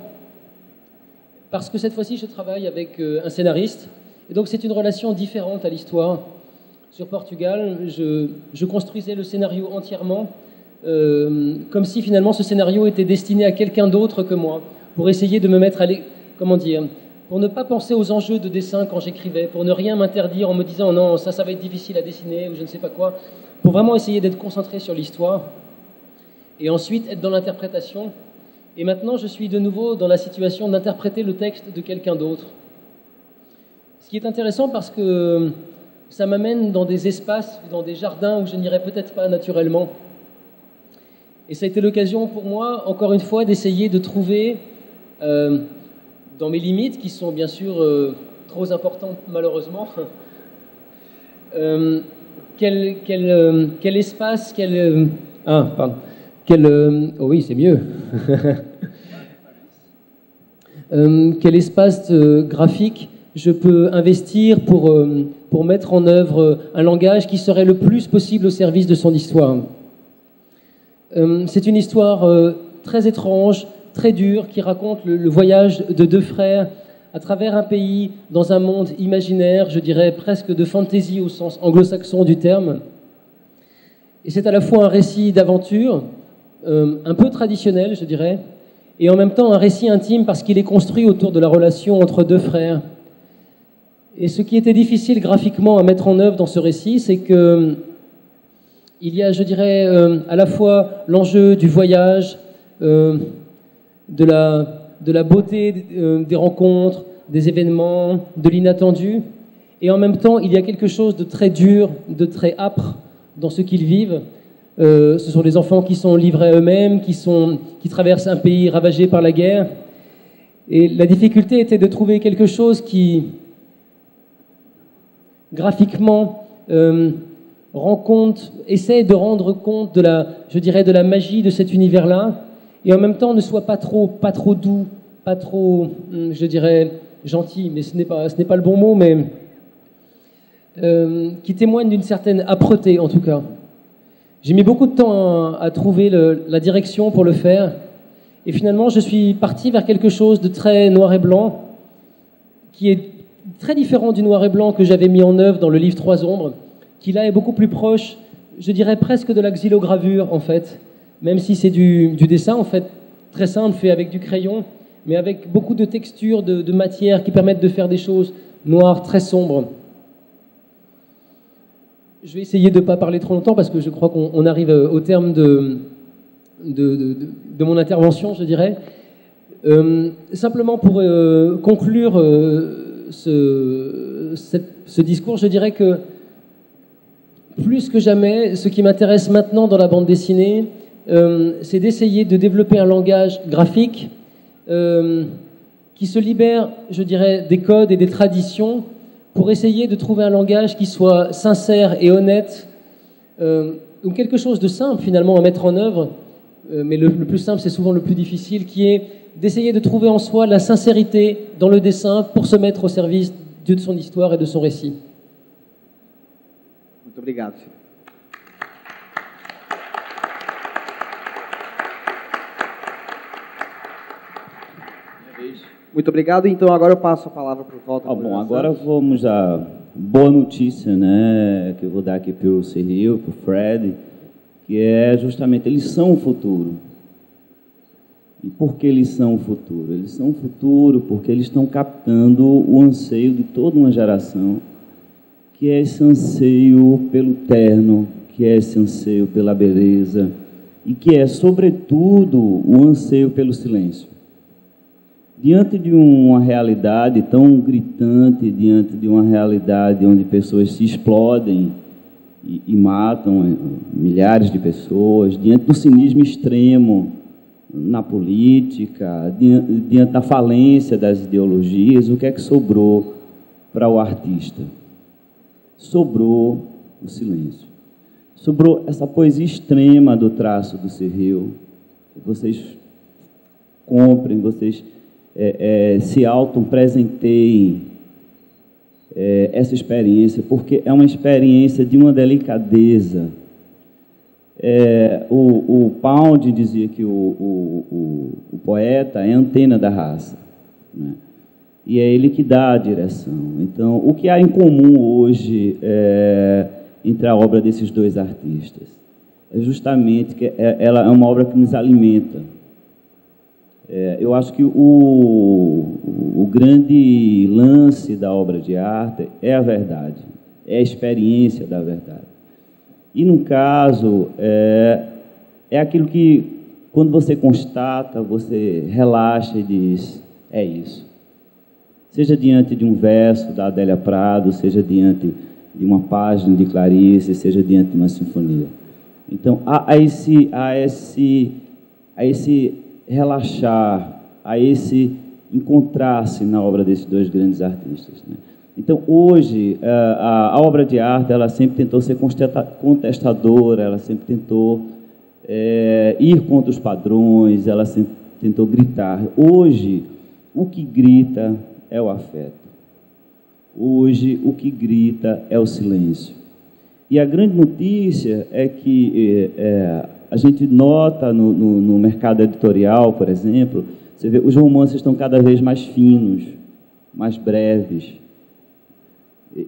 parce que cette fois-ci je travaille avec un scénariste et donc c'est une relation différente à l'histoire. sur Portugal, je construisais le scénario entièrement, comme si finalement ce scénario était destiné à quelqu'un d'autre que moi, pour essayer de me mettre comment dire, pour ne pas penser aux enjeux de dessin quand j'écrivais, pour ne rien m'interdire en me disant non, ça va être difficile à dessiner ou je ne sais pas quoi, pour vraiment essayer d'être concentré sur l'histoire et ensuite être dans l'interprétation. Et maintenant, je suis de nouveau dans la situation d'interpréter le texte de quelqu'un d'autre. Ce qui est intéressant parce que ça m'amène dans des espaces, dans des jardins où je n'irais peut-être pas naturellement. Et ça a été l'occasion pour moi, encore une fois, d'essayer de trouver, dans mes limites, qui sont bien sûr trop importantes malheureusement, quel espace, oh oui, c'est mieux. Quel espace graphique je peux investir pour mettre en œuvre un langage qui serait le plus possible au service de son histoire. C'est une histoire très étrange, très dure, qui raconte le voyage de deux frères à travers un pays, dans un monde imaginaire, je dirais presque de fantasy au sens anglo-saxon du terme. Et c'est à la fois un récit d'aventure, un peu traditionnel, je dirais, et en même temps un récit intime parce qu'il est construit autour de la relation entre deux frères. Et ce qui était difficile graphiquement à mettre en œuvre dans ce récit, c'est que il y a, je dirais, à la fois l'enjeu du voyage, de la beauté des rencontres, des événements, de l'inattendu, et en même temps, il y a quelque chose de très dur, de très âpre dans ce qu'ils vivent. Ce sont des enfants qui sont livrés à eux-mêmes, qui traversent un pays ravagé par la guerre. Et la difficulté était de trouver quelque chose qui, graphiquement, essaie de rendre compte de la magie de cet univers-là, et en même temps ne soit pas trop doux, pas trop, je dirais, gentil, mais ce n'est pas le bon mot, mais qui témoigne d'une certaine âpreté en tout cas. J'ai mis beaucoup de temps à trouver la direction pour le faire, et finalement je suis parti vers quelque chose de très noir et blanc, qui est très différent du noir et blanc que j'avais mis en œuvre dans le livre 3 ombres, qui là est beaucoup plus proche, je dirais presque de la xylogravure en fait, même si c'est du dessin en fait, très simple, fait avec du crayon, mais avec beaucoup de textures, de matières qui permettent de faire des choses noires, très sombres. Je vais essayer de ne pas parler trop longtemps parce que je crois qu'on arrive au terme de mon intervention, je dirais. Simplement pour conclure ce discours, je dirais que plus que jamais, ce qui m'intéresse maintenant dans la bande dessinée, c'est d'essayer de développer un langage graphique qui se libère, je dirais, des codes et des traditions pour essayer de trouver un langage qui soit sincère et honnête, ou quelque chose de simple finalement à mettre en œuvre, mais le plus simple c'est souvent le plus difficile, qui est d'essayer de trouver en soi la sincérité dans le dessin pour se mettre au service de son histoire et de son récit.
Muito obrigado. Muito obrigado. Então agora eu passo a palavra para o Walter.
Bom, agora vamos à boa notícia, né, que eu vou dar aqui para o Cyril, para o Fred, que é justamente, eles são o futuro. E por que eles são o futuro? Eles são o futuro porque eles estão captando o anseio de toda uma geração, que é esse anseio pelo terno, que é esse anseio pela beleza, e que é, sobretudo, o anseio pelo silêncio. Diante de uma realidade tão gritante, diante de uma realidade onde pessoas se explodem e matam milhares de pessoas, diante do cinismo extremo na política, diante da falência das ideologias, o que é que sobrou para o artista? Sobrou o silêncio. Sobrou essa poesia extrema do traço do Cyril. Vocês comprem, vocês se auto-presenteiem essa experiência, porque é uma experiência de uma delicadeza. O Pound dizia que o poeta é a antena da raça, né? E é ele que dá a direção. Então, o que há em comum hoje entre a obra desses dois artistas? É justamente que ela é uma obra que nos alimenta. Eu acho que o grande lance da obra de arte é a verdade, é a experiência da verdade. E, no caso, é aquilo que, quando você constata, você relaxa e diz, é isso. Seja diante de um verso da Adélia Prado, seja diante de uma página de Clarice, seja diante de uma sinfonia. Então, há esse relaxar, a esse encontrar-se na obra desses dois grandes artistas, né? Então, hoje, a obra de arte, ela sempre tentou ser contestadora, ela sempre tentou ir contra os padrões, ela sempre tentou gritar. Hoje, o que grita é o afeto. Hoje, o que grita é o silêncio. E a grande notícia é que a gente nota no mercado editorial, por exemplo, você vê, os romances estão cada vez mais finos, mais breves.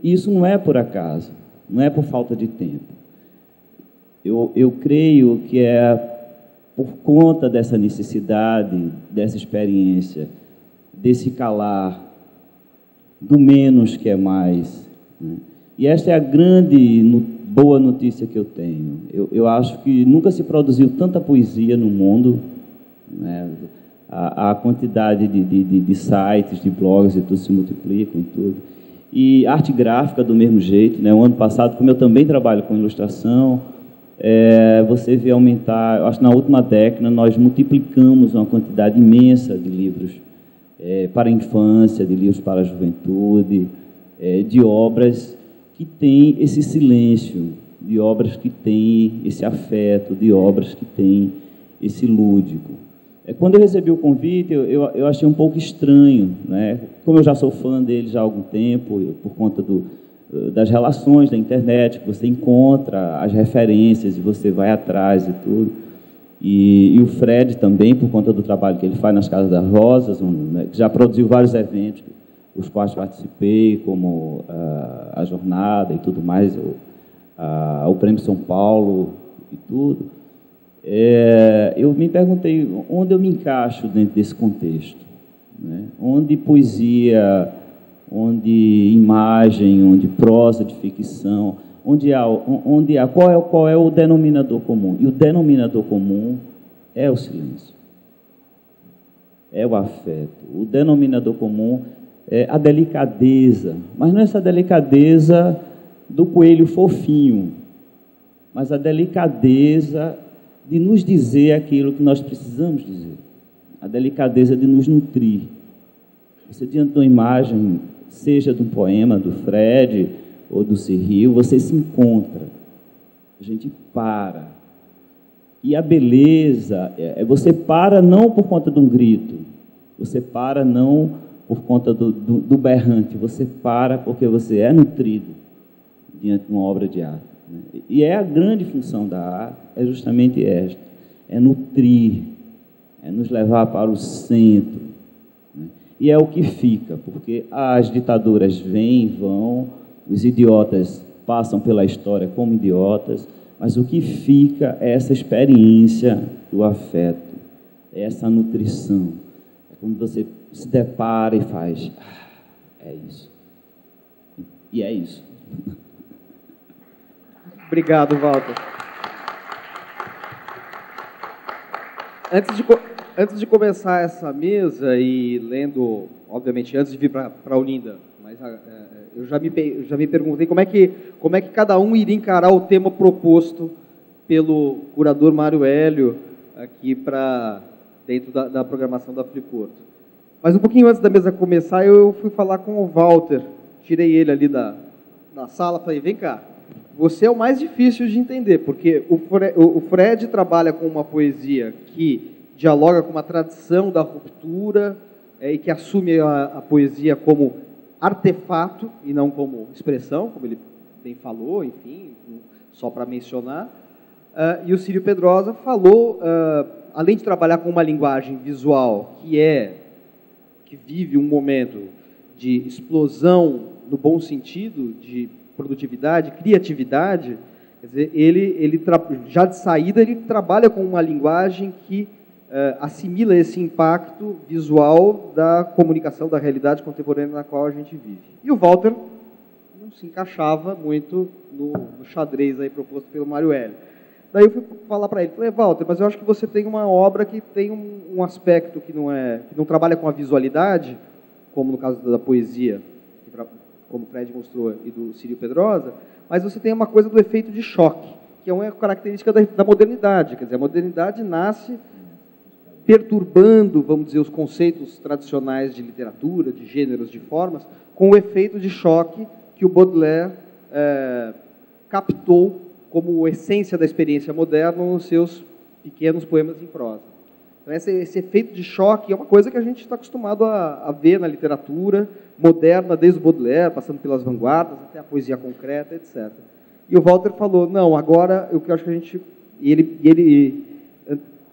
Isso não é por acaso, não é por falta de tempo. Eu creio que é por conta dessa necessidade, dessa experiência, desse calar, do menos que é mais, né? E esta é a grande boa notícia que eu tenho. Eu acho que nunca se produziu tanta poesia no mundo, né? A quantidade de sites, de blogs e tudo se multiplicam e tudo. E arte gráfica do mesmo jeito, né? O ano passado, como eu também trabalho com ilustração, você vê aumentar, eu acho que na última década nós multiplicamos uma quantidade imensa de livros para a infância, de livros para a juventude, de obras que têm esse silêncio, de obras que têm esse afeto, de obras que têm esse lúdico. Quando eu recebi o convite, eu achei um pouco estranho, né? Como eu já sou fã dele já há algum tempo, por conta das relações da internet, que você encontra as referências e você vai atrás e tudo. E o Fred também, por conta do trabalho que ele faz nas Casas das Rosas, né, que já produziu vários eventos, os quais participei, como a Jornada e tudo mais, o Prêmio São Paulo e tudo. Eu me perguntei onde eu me encaixo dentro desse contexto, né? Onde poesia, onde imagem, onde prosa de ficção, qual é o denominador comum? E o denominador comum é o silêncio, é o afeto. O denominador comum é a delicadeza, mas não é essa delicadeza do coelho fofinho, mas a delicadeza de nos dizer aquilo que nós precisamos dizer, a delicadeza de nos nutrir. Você, diante de uma imagem, seja de um poema do Fred ou do Cyril, você se encontra, a gente para. E a beleza, você para não por conta de um grito, você para não por conta do berrante, você para porque você é nutrido diante de uma obra de arte. E a grande função da arte é justamente esta, é nutrir, é nos levar para o centro, né? E é o que fica, porque as ditaduras vêm e vão, os idiotas passam pela história como idiotas, mas o que fica é essa experiência do afeto, é essa nutrição. É quando você se depara e faz, é isso. E é isso.
Obrigado, Walter. Antes de começar essa mesa e lendo, obviamente, antes de vir para Olinda, mas eu já me perguntei como é que cada um iria encarar o tema proposto pelo curador Mário Hélio aqui dentro da programação da Fliporto. Mas um pouquinho antes da mesa começar, eu fui falar com o Walter, tirei ele ali da sala, falei, vem cá, você é o mais difícil de entender, porque o Fred trabalha com uma poesia que dialoga com uma tradição da ruptura e que assume a poesia como artefato e não como expressão, como ele bem falou, enfim, só para mencionar. E o Círio Pedrosa falou, além de trabalhar com uma linguagem visual que vive um momento de explosão, no bom sentido, de produtividade, criatividade, quer dizer, ele já de saída ele trabalha com uma linguagem que assimila esse impacto visual da comunicação da realidade contemporânea na qual a gente vive. E o Walter não se encaixava muito no xadrez aí proposto pelo Mário Hélio. Daí eu fui falar para ele, falei, Walter, mas eu acho que você tem uma obra que tem um aspecto que não trabalha com a visualidade, como no caso da poesia, como o Fred mostrou, e do Círio Pedrosa, mas você tem uma coisa do efeito de choque, que é uma característica da modernidade. Quer dizer, a modernidade nasce perturbando, vamos dizer, os conceitos tradicionais de literatura, de gêneros, de formas, com o efeito de choque que o Baudelaire captou como essência da experiência moderna nos seus pequenos poemas em prosa. Então, esse efeito de choque é uma coisa que a gente está acostumado a ver na literatura moderna, desde o Baudelaire, passando pelas vanguardas, até a poesia concreta, etc. E o Walter falou, não, agora eu acho que a gente... E ele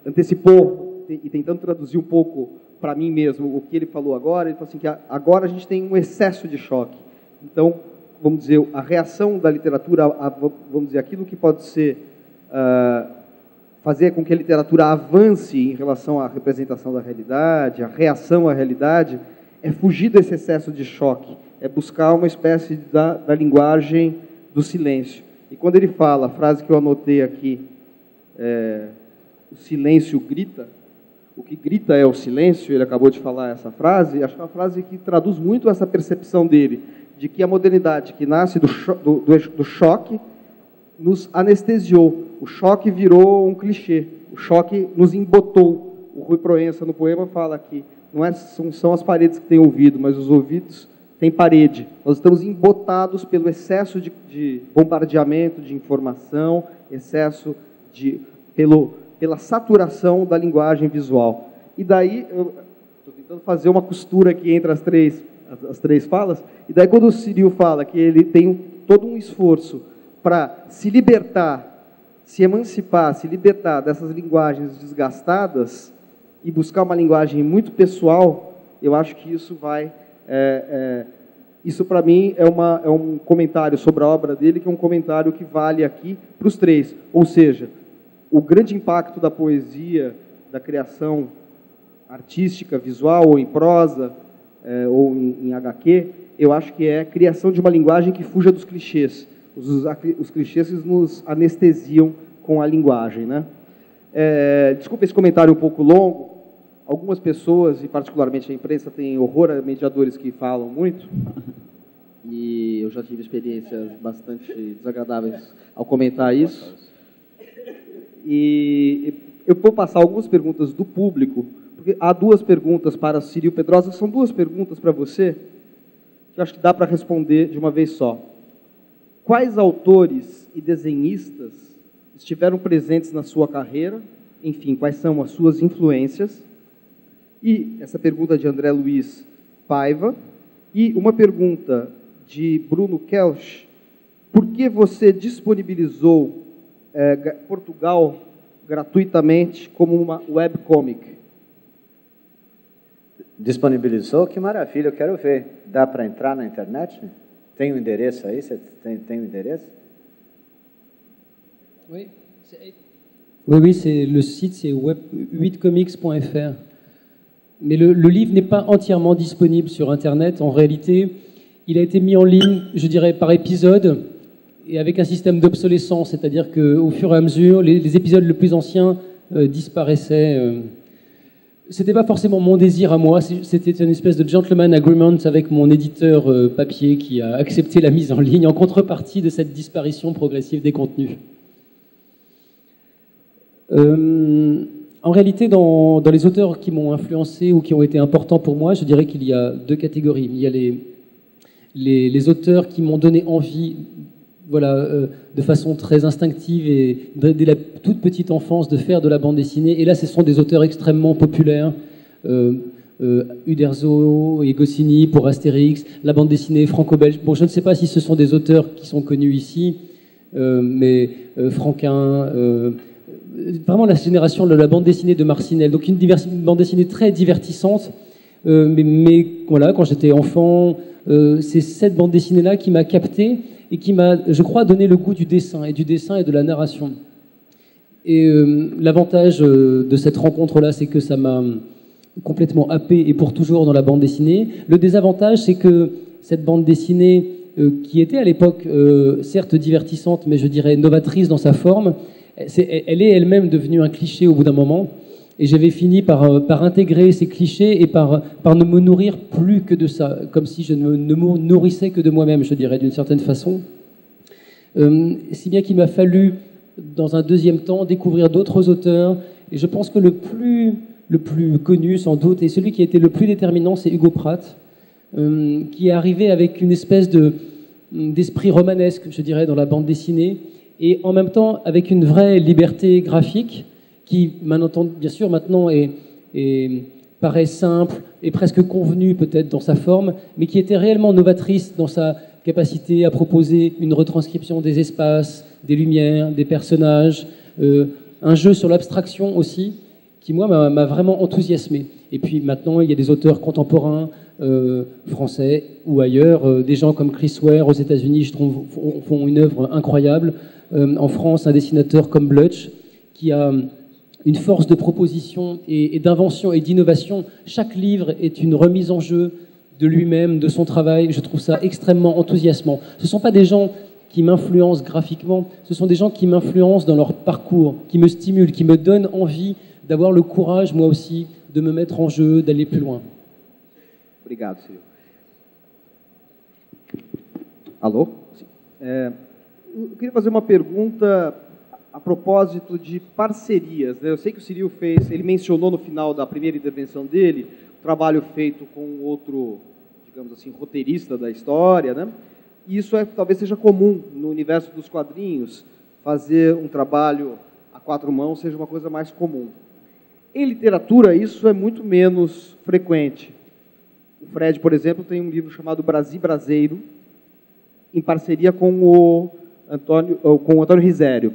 antecipou, e tentando traduzir um pouco para mim mesmo o que ele falou agora, ele falou assim, que agora a gente tem um excesso de choque. Então, vamos dizer, a reação da literatura, vamos dizer, aquilo que pode ser... fazer com que a literatura avance em relação à representação da realidade, a reação à realidade, é fugir desse excesso de choque, é buscar uma espécie da linguagem do silêncio. E quando ele fala, a frase que eu anotei aqui, o silêncio grita, o que grita é o silêncio, ele acabou de falar essa frase, acho que é uma frase que traduz muito essa percepção dele, de que a modernidade que nasce do choque nos anestesiou. O choque virou um clichê, o choque nos embotou. O Rui Proença, no poema, fala que não são as paredes que têm ouvido, mas os ouvidos têm parede. Nós estamos embotados pelo excesso de bombardeamento de informação, pela saturação da linguagem visual. E daí, eu estou tentando fazer uma costura aqui entre as três falas, e daí quando o Círio fala que ele tem todo um esforço para se libertar, se emancipar, se libertar dessas linguagens desgastadas e buscar uma linguagem muito pessoal, eu acho que isso vai... isso, para mim, é um comentário sobre a obra dele, que é um comentário que vale aqui para os três. Ou seja, o grande impacto da poesia, da criação artística, visual, ou em prosa, ou em HQ, eu acho que é a criação de uma linguagem que fuja dos clichês. Os clichês nos anestesiam com a linguagem, né? Desculpa esse comentário um pouco longo. Algumas pessoas, e particularmente a imprensa, têm horror a mediadores que falam muito. E eu já tive experiências bastante desagradáveis ao comentar isso. E eu vou passar algumas perguntas do público, porque há duas perguntas para Círio Pedrosa. São duas perguntas para você, que eu acho que dá para responder de uma vez só. Quais autores e desenhistas estiveram presentes na sua carreira? Enfim, quais são as suas influências? E essa pergunta de André Luiz Paiva. E uma pergunta de Bruno Kelch. Por que você disponibilizou Portugal gratuitamente como uma webcomic?
Disponibilizou? Que maravilha, eu quero ver. Dá para entrar na internet? Tem um endereço aí? Você tem um endereço?
Oui, le site c'est 8comics.fr. Mais le livre n'est pas entièrement disponible sur Internet. En réalité, il a été mis en ligne, je dirais, par épisode, et avec un système d'obsolescence, c'est-à-dire qu'au fur et à mesure, les épisodes les plus anciens disparaissaient. C'était pas forcément mon désir à moi, c'était une espèce de gentleman agreement avec mon éditeur papier qui a accepté la mise en ligne en contrepartie de cette disparition progressive des contenus. En réalité, dans les auteurs qui m'ont influencé ou qui ont été importants pour moi, je dirais qu'il y a deux catégories. Il y a les auteurs qui m'ont donné envie, voilà, de façon très instinctive et dès la toute petite enfance de faire de la bande dessinée. Et là, ce sont des auteurs extrêmement populaires. Uderzo et Goscinny pour Astérix, la bande dessinée franco-belge. Bon, je ne sais pas si ce sont des auteurs qui sont connus ici, mais Franquin... vraiment la génération de la bande dessinée de Marcinelle, donc une bande dessinée très divertissante, mais voilà, quand j'étais enfant, c'est cette bande dessinée-là qui m'a capté, et qui m'a, je crois, donné le goût du dessin et de la narration. Et l'avantage de cette rencontre-là, c'est que ça m'a complètement happé et pour toujours dans la bande dessinée. Le désavantage, c'est que cette bande dessinée, qui était à l'époque certes divertissante, mais je dirais novatrice dans sa forme, elle est elle-même devenue un cliché au bout d'un moment. Et j'avais fini par intégrer ces clichés et par ne me nourrir plus que de ça, comme si je ne me nourrissais que de moi-même, je dirais, d'une certaine façon. Si bien qu'il m'a fallu, dans un deuxième temps, découvrir d'autres auteurs. Et je pense que le plus connu, sans doute, et celui qui a été le plus déterminant, c'est Hugo Pratt, qui est arrivé avec une espèce d'esprit romanesque, je dirais, dans la bande dessinée, et en même temps avec une vraie liberté graphique, qui, bien sûr, maintenant paraît simple et presque convenue peut-être dans sa forme, mais qui était réellement novatrice dans sa capacité à proposer une retranscription des espaces, des lumières, des personnages, un jeu sur l'abstraction aussi, qui, moi, m'a vraiment enthousiasmé. Et puis maintenant, il y a des auteurs contemporains, français ou ailleurs, des gens comme Chris Ware aux États-Unis, je trouve, font une œuvre incroyable. En France, un dessinateur comme Blutch, qui a une force de proposition et d'invention et d'innovation. Chaque livre est une remise en jeu de lui-même, de son travail. Je trouve ça extrêmement enthousiasmant. Ce ne sont pas des gens qui m'influencent graphiquement, ce sont des gens qui m'influencent dans leur parcours, qui me stimulent, qui me donnent envie d'avoir le courage, moi aussi, de me mettre en jeu, d'aller plus loin.
Obrigado, Círio. Alô? Eu queria fazer uma pergunta a propósito de parcerias, né? Eu sei que o Círio ele mencionou no final da primeira intervenção dele o trabalho feito com outro, digamos assim, roteirista da história, né? E isso talvez seja comum no universo dos quadrinhos, fazer um trabalho a quatro mãos seja uma coisa mais comum. Em literatura, isso é muito menos frequente. O Fred, por exemplo, tem um livro chamado Brasil Braseiro, em parceria com o Antônio Risério.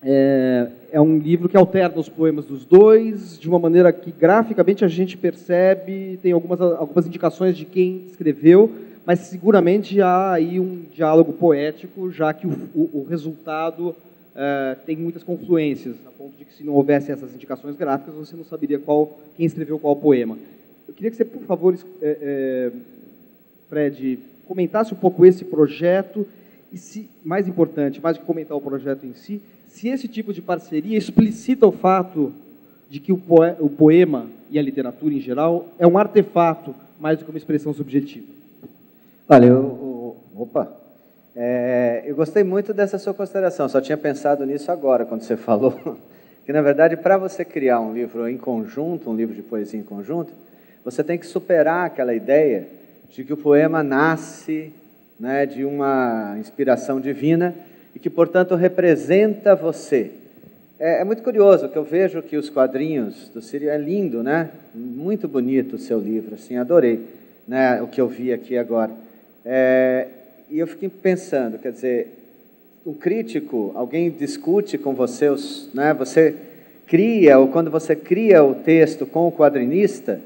É um livro que alterna os poemas dos dois, de uma maneira que graficamente a gente percebe, tem algumas indicações de quem escreveu, mas seguramente há aí um diálogo poético, já que o resultado tem muitas confluências, a ponto de que se não houvesse essas indicações gráficas, você não saberia quem escreveu qual poema. Eu queria que você, por favor, Fred, comentasse um pouco esse projeto e, se, mais importante, mais do que comentar o projeto em si, se esse tipo de parceria explicita o fato de que o poema e a literatura em geral é um artefato mais do que uma expressão subjetiva.
Olha, eu gostei muito dessa sua consideração, só tinha pensado nisso agora, quando você falou, que, na verdade, para você criar um livro em conjunto, um livro de poesia em conjunto, você tem que superar aquela ideia de que o poema nasce, né, de uma inspiração divina e que, portanto, representa você. É muito curioso que eu vejo que os quadrinhos do Círio é lindo, né? Muito bonito o seu livro, assim, adorei, né, o que eu vi aqui agora. E eu fiquei pensando, quer dizer, um crítico, alguém discute com você, né, você cria, ou quando você cria o texto com o quadrinista,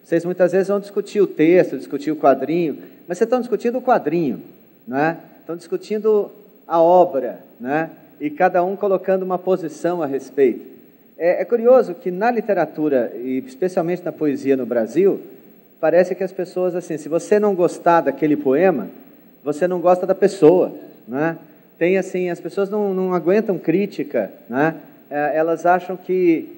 vocês muitas vezes vão discutir o texto, discutir o quadrinho, mas vocês estão discutindo o quadrinho, né? Estão discutindo a obra, né? E cada um colocando uma posição a respeito. É curioso que na literatura, e especialmente na poesia no Brasil, parece que as pessoas, assim, se você não gostar daquele poema, você não gosta da pessoa, né? Tem, assim, as pessoas não aguentam crítica, né? Elas acham que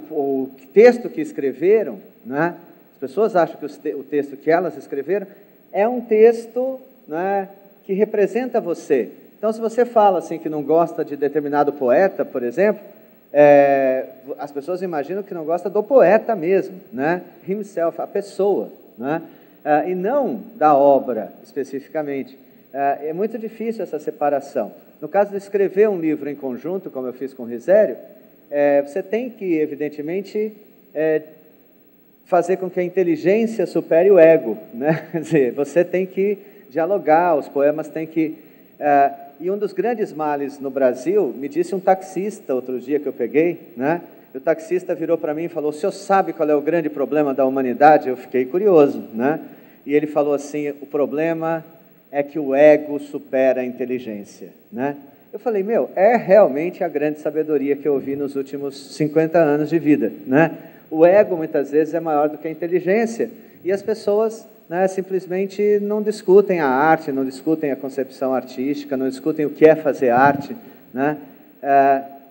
o texto que escreveram, né? As pessoas acham que o texto que elas escreveram é um texto, né, que representa você. Então, se você fala assim que não gosta de determinado poeta, por exemplo, as pessoas imaginam que não gosta do poeta mesmo, né? Himself, a pessoa, né? E não da obra especificamente. É muito difícil essa separação. No caso de escrever um livro em conjunto, como eu fiz com o Risério, você tem que, evidentemente, fazer com que a inteligência supere o ego, né? Quer dizer, você tem que dialogar, os poemas têm que... E um dos grandes males no Brasil, me disse um taxista outro dia que eu peguei, né? O taxista virou para mim e falou: o senhor sabe qual é o grande problema da humanidade? Eu fiquei curioso, né? E ele falou assim: o problema é que o ego supera a inteligência, né? Eu falei, meu, é realmente a grande sabedoria que eu ouvi nos últimos 50 anos de vida, né? O ego, muitas vezes, é maior do que a inteligência, e as pessoas, né, simplesmente não discutem a arte, não discutem a concepção artística, não discutem o que é fazer arte, né?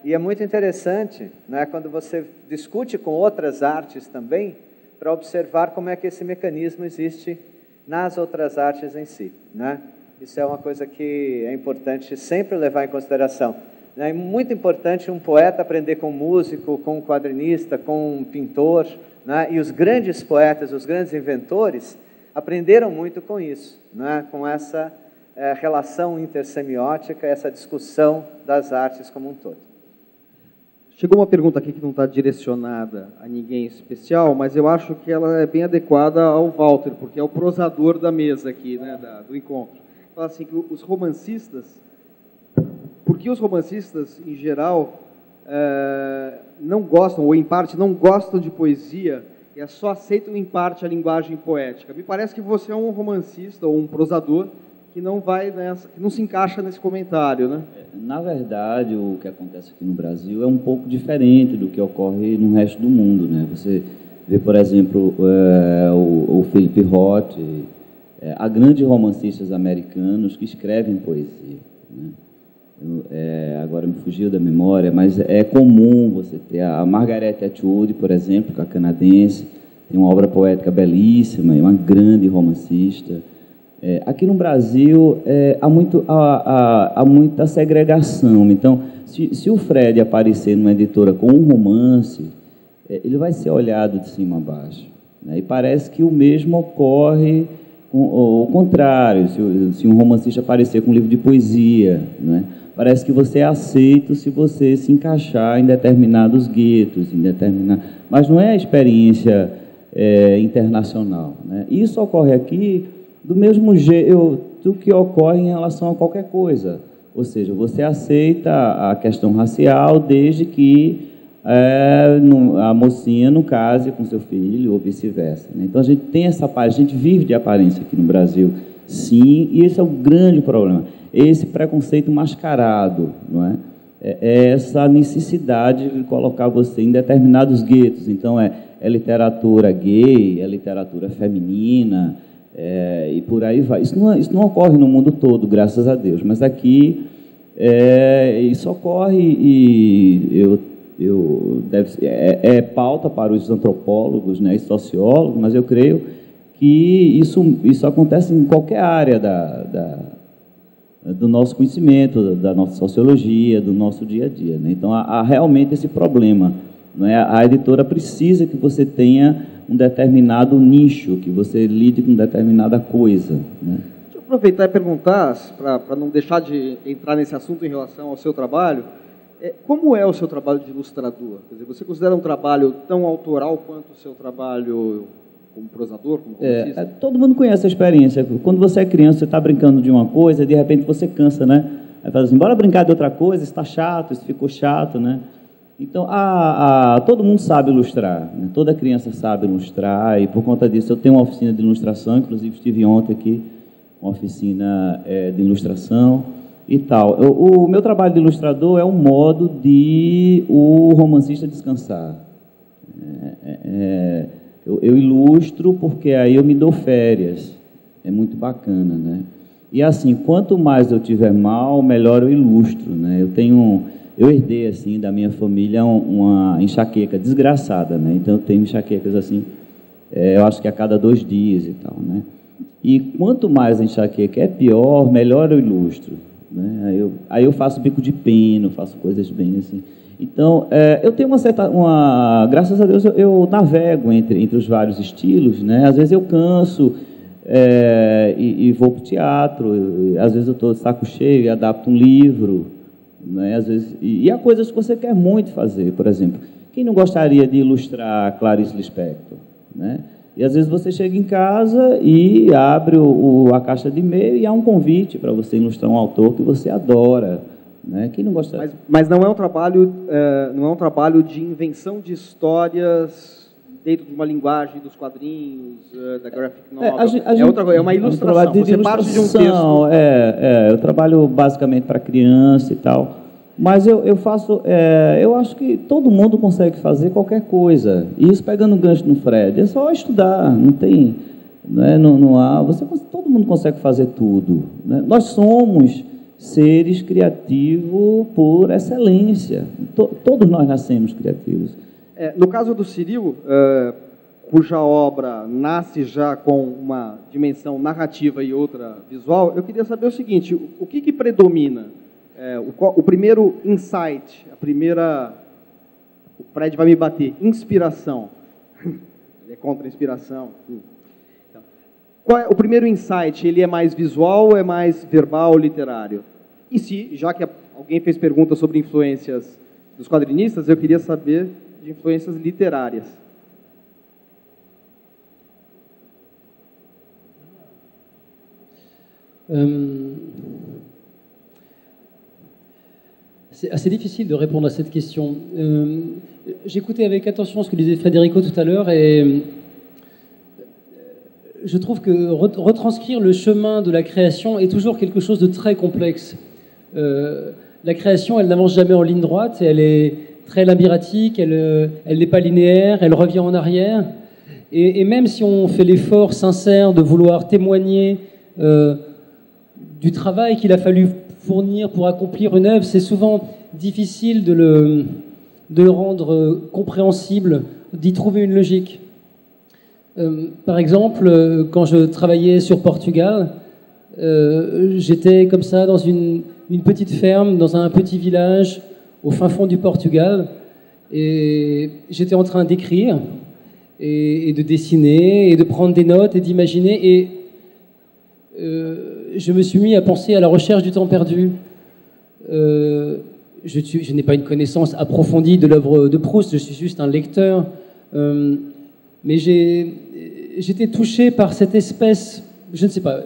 E é muito interessante, né, quando você discute com outras artes também, para observar como é que esse mecanismo existe nas outras artes em si, né? Isso é uma coisa que é importante sempre levar em consideração. É muito importante um poeta aprender com um músico, com um quadrinista, com um pintor, né? E os grandes poetas, os grandes inventores, aprenderam muito com isso, né? Com essa relação intersemiótica, essa discussão das artes como um todo.
Chegou uma pergunta aqui que não está direcionada a ninguém especial, mas eu acho que ela é bem adequada ao Walter, porque é o prosador da mesa aqui, né, do encontro. Fala assim, que os romancistas, porque os romancistas, em geral, não gostam, ou em parte não gostam de poesia, e só aceitam em parte a linguagem poética. Me parece que você é um romancista ou um prosador que não vai nessa, que não se encaixa nesse comentário, né?
Na verdade, o que acontece aqui no Brasil é um pouco diferente do que ocorre no resto do mundo, né? Você vê, por exemplo, o Philip Roth, há grandes romancistas americanos que escrevem poesia, né? Agora me fugiu da memória, mas é comum você ter a Margaret Atwood, por exemplo, que é canadense, tem uma obra poética belíssima, é uma grande romancista. Aqui no Brasil há muita segregação. Então, se o Fred aparecer numa editora com um romance, ele vai ser olhado de cima a baixo, né? E parece que o mesmo ocorre o contrário. Se um romancista aparecer com um livro de poesia, né? Parece que você é aceito se você se encaixar em determinados guetos, mas não é a experiência internacional, né? Isso ocorre aqui do mesmo jeito que ocorre em relação a qualquer coisa. Ou seja, você aceita a questão racial desde que a mocinha não case com seu filho ou vice-versa, né? Então, a gente tem a gente vive de aparência aqui no Brasil, sim, e esse é o grande problema. Esse preconceito mascarado, não é? Essa necessidade de colocar você em determinados guetos. Então, é literatura gay, é literatura feminina, e por aí vai. Isso não ocorre no mundo todo, graças a Deus, mas aqui isso ocorre e é pauta para os antropólogos, né, e sociólogos, mas eu creio que isso acontece em qualquer área do nosso conhecimento, da nossa sociologia, do nosso dia a dia, né? Então, há realmente esse problema, não é? A editora precisa que você tenha um determinado nicho, que você lide com determinada coisa, né?
Deixa eu aproveitar e perguntar, para não deixar de entrar nesse assunto em relação ao seu trabalho, como é o seu trabalho de ilustrador? Quer dizer, você considera um trabalho tão autoral quanto o seu trabalho como prosador, como romancista?
Todo mundo conhece a experiência. Quando você é criança, você está brincando de uma coisa, e de repente você cansa, né? Aí fala assim, bora brincar de outra coisa, isso está chato, isso ficou chato, né? Então, todo mundo sabe ilustrar, né? Toda criança sabe ilustrar, e por conta disso eu tenho uma oficina de ilustração, inclusive estive ontem aqui, uma oficina de ilustração e tal. O meu trabalho de ilustrador é um modo de o romancista descansar. Eu ilustro porque aí eu me dou férias, é muito bacana, né? E assim, quanto mais eu tiver mal, melhor eu ilustro, né? Eu herdei, assim, da minha família uma enxaqueca desgraçada, né? Então, eu tenho enxaquecas, assim, eu acho que a cada 2 dias e tal, né? E quanto mais a enxaqueca é pior, melhor eu ilustro, né? Aí eu faço bico de pena, faço coisas bem assim. Então, eu tenho graças a Deus, eu navego entre os vários estilos, né? Às vezes eu canso e vou para o teatro, às vezes eu estou de saco cheio e adapto um livro, né? Às vezes, e há coisas que você quer muito fazer, por exemplo, quem não gostaria de ilustrar Clarice Lispector, né? E às vezes você chega em casa e abre a caixa de e-mail e há um convite para você ilustrar um autor que você adora, né? Quem não gostaria?
Mas não é um trabalho de invenção de histórias dentro de uma linguagem dos quadrinhos, da graphic novel. É uma ilustração. Você parte de um texto.
Eu trabalho basicamente para criança e tal. Mas eu faço, eu acho que todo mundo consegue fazer qualquer coisa. E isso pegando o gancho no Fred, é só estudar, não tem, né, não há, todo mundo consegue fazer tudo, né? Nós somos seres criativos por excelência. Todos nós nascemos criativos.
No caso do Cyril, cuja obra nasce já com uma dimensão narrativa e outra visual, eu queria saber o seguinte: o que predomina? O primeiro insight, o Fred vai me bater, inspiração. Ele é contra a inspiração. Então, qual é o primeiro insight? Ele é mais visual ou é mais verbal, literário? E já que alguém fez perguntas sobre influências dos quadrinistas, eu queria saber de influências literárias.
C'est assez difficile de répondre à cette question. J'écoutais avec attention ce que disait Federico tout à l'heure et je trouve que retranscrire le chemin de la création est toujours quelque chose de très complexe. La création, elle n'avance jamais en ligne droite, elle est très labyrinthique, elle n'est pas linéaire, elle revient en arrière. Et même si on fait l'effort sincère de vouloir témoigner du travail qu'il a fallu fournir pour accomplir une œuvre, c'est souvent difficile de le rendre compréhensible, d'y trouver une logique. Par exemple, quand je travaillais sur Portugal, j'étais comme ça dans une petite ferme, dans un petit village au fin fond du Portugal, et j'étais en train d'écrire et de dessiner et de prendre des notes et d'imaginer, et je me suis mis à penser à la recherche du temps perdu. Je n'ai pas une connaissance approfondie de l'œuvre de Proust, je suis juste un lecteur, mais j'étais touché par cette espèce, je ne sais pas,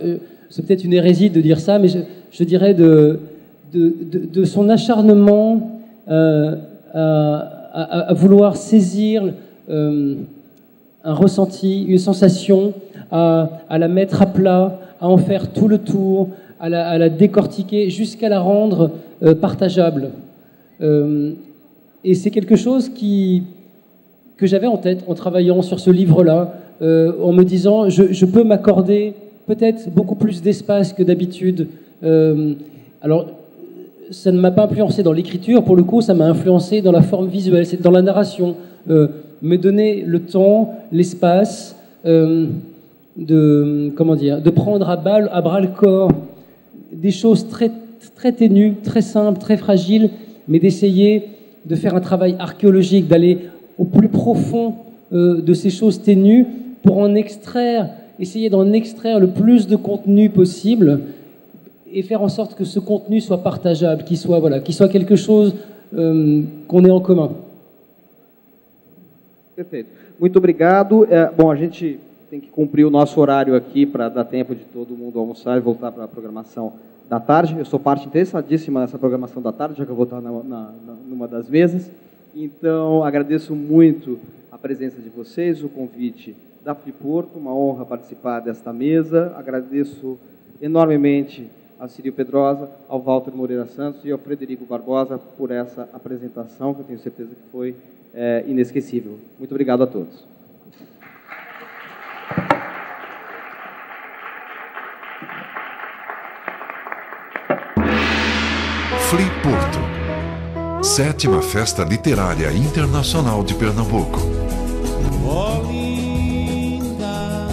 c'est peut-être une hérésie de dire ça, mais je dirais de son acharnement à vouloir saisir un ressenti, une sensation, à la mettre à plat, à en faire tout le tour, à la décortiquer jusqu'à la rendre partageable. Et c'est quelque chose que j'avais en tête en travaillant sur ce livre-là, en me disant je peux m'accorder peut-être beaucoup plus d'espace que d'habitude. Alors, ça ne m'a pas influencé dans l'écriture, pour le coup, ça m'a influencé dans la forme visuelle, c'est dans la narration. Me donner le temps, l'espace, de prendre à bras le corps des choses très, très ténues, très simples, très fragiles, mais d'essayer de faire un travail archéologique, d'aller au plus profond de ces choses ténues pour essayer d'en extraire le plus de contenu possible et faire en sorte que ce contenu soit partageable, qu'il soit quelque chose qu'on ait en commun.
Perfeito. Muito obrigado. Bom, a gente tem que cumprir o nosso horário aqui para dar tempo de todo mundo almoçar e voltar para a programação da tarde. Eu sou parte interessadíssima nessa programação da tarde, já que eu vou estar numa das mesas. Então, agradeço muito a presença de vocês, o convite da Friporto, uma honra participar desta mesa. Agradeço enormemente a Cyril Pedrosa, ao Walter Moreira Santos e ao Frederico Barbosa por essa apresentação, que eu tenho certeza que foi inesquecível. Muito obrigado a todos.
Friporto, 7ª Festa Literária Internacional de Pernambuco.
Oh, linda,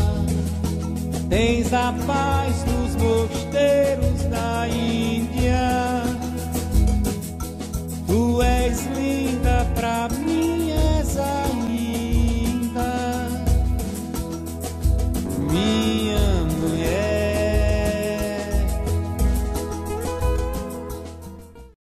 tens a paz dos motivos.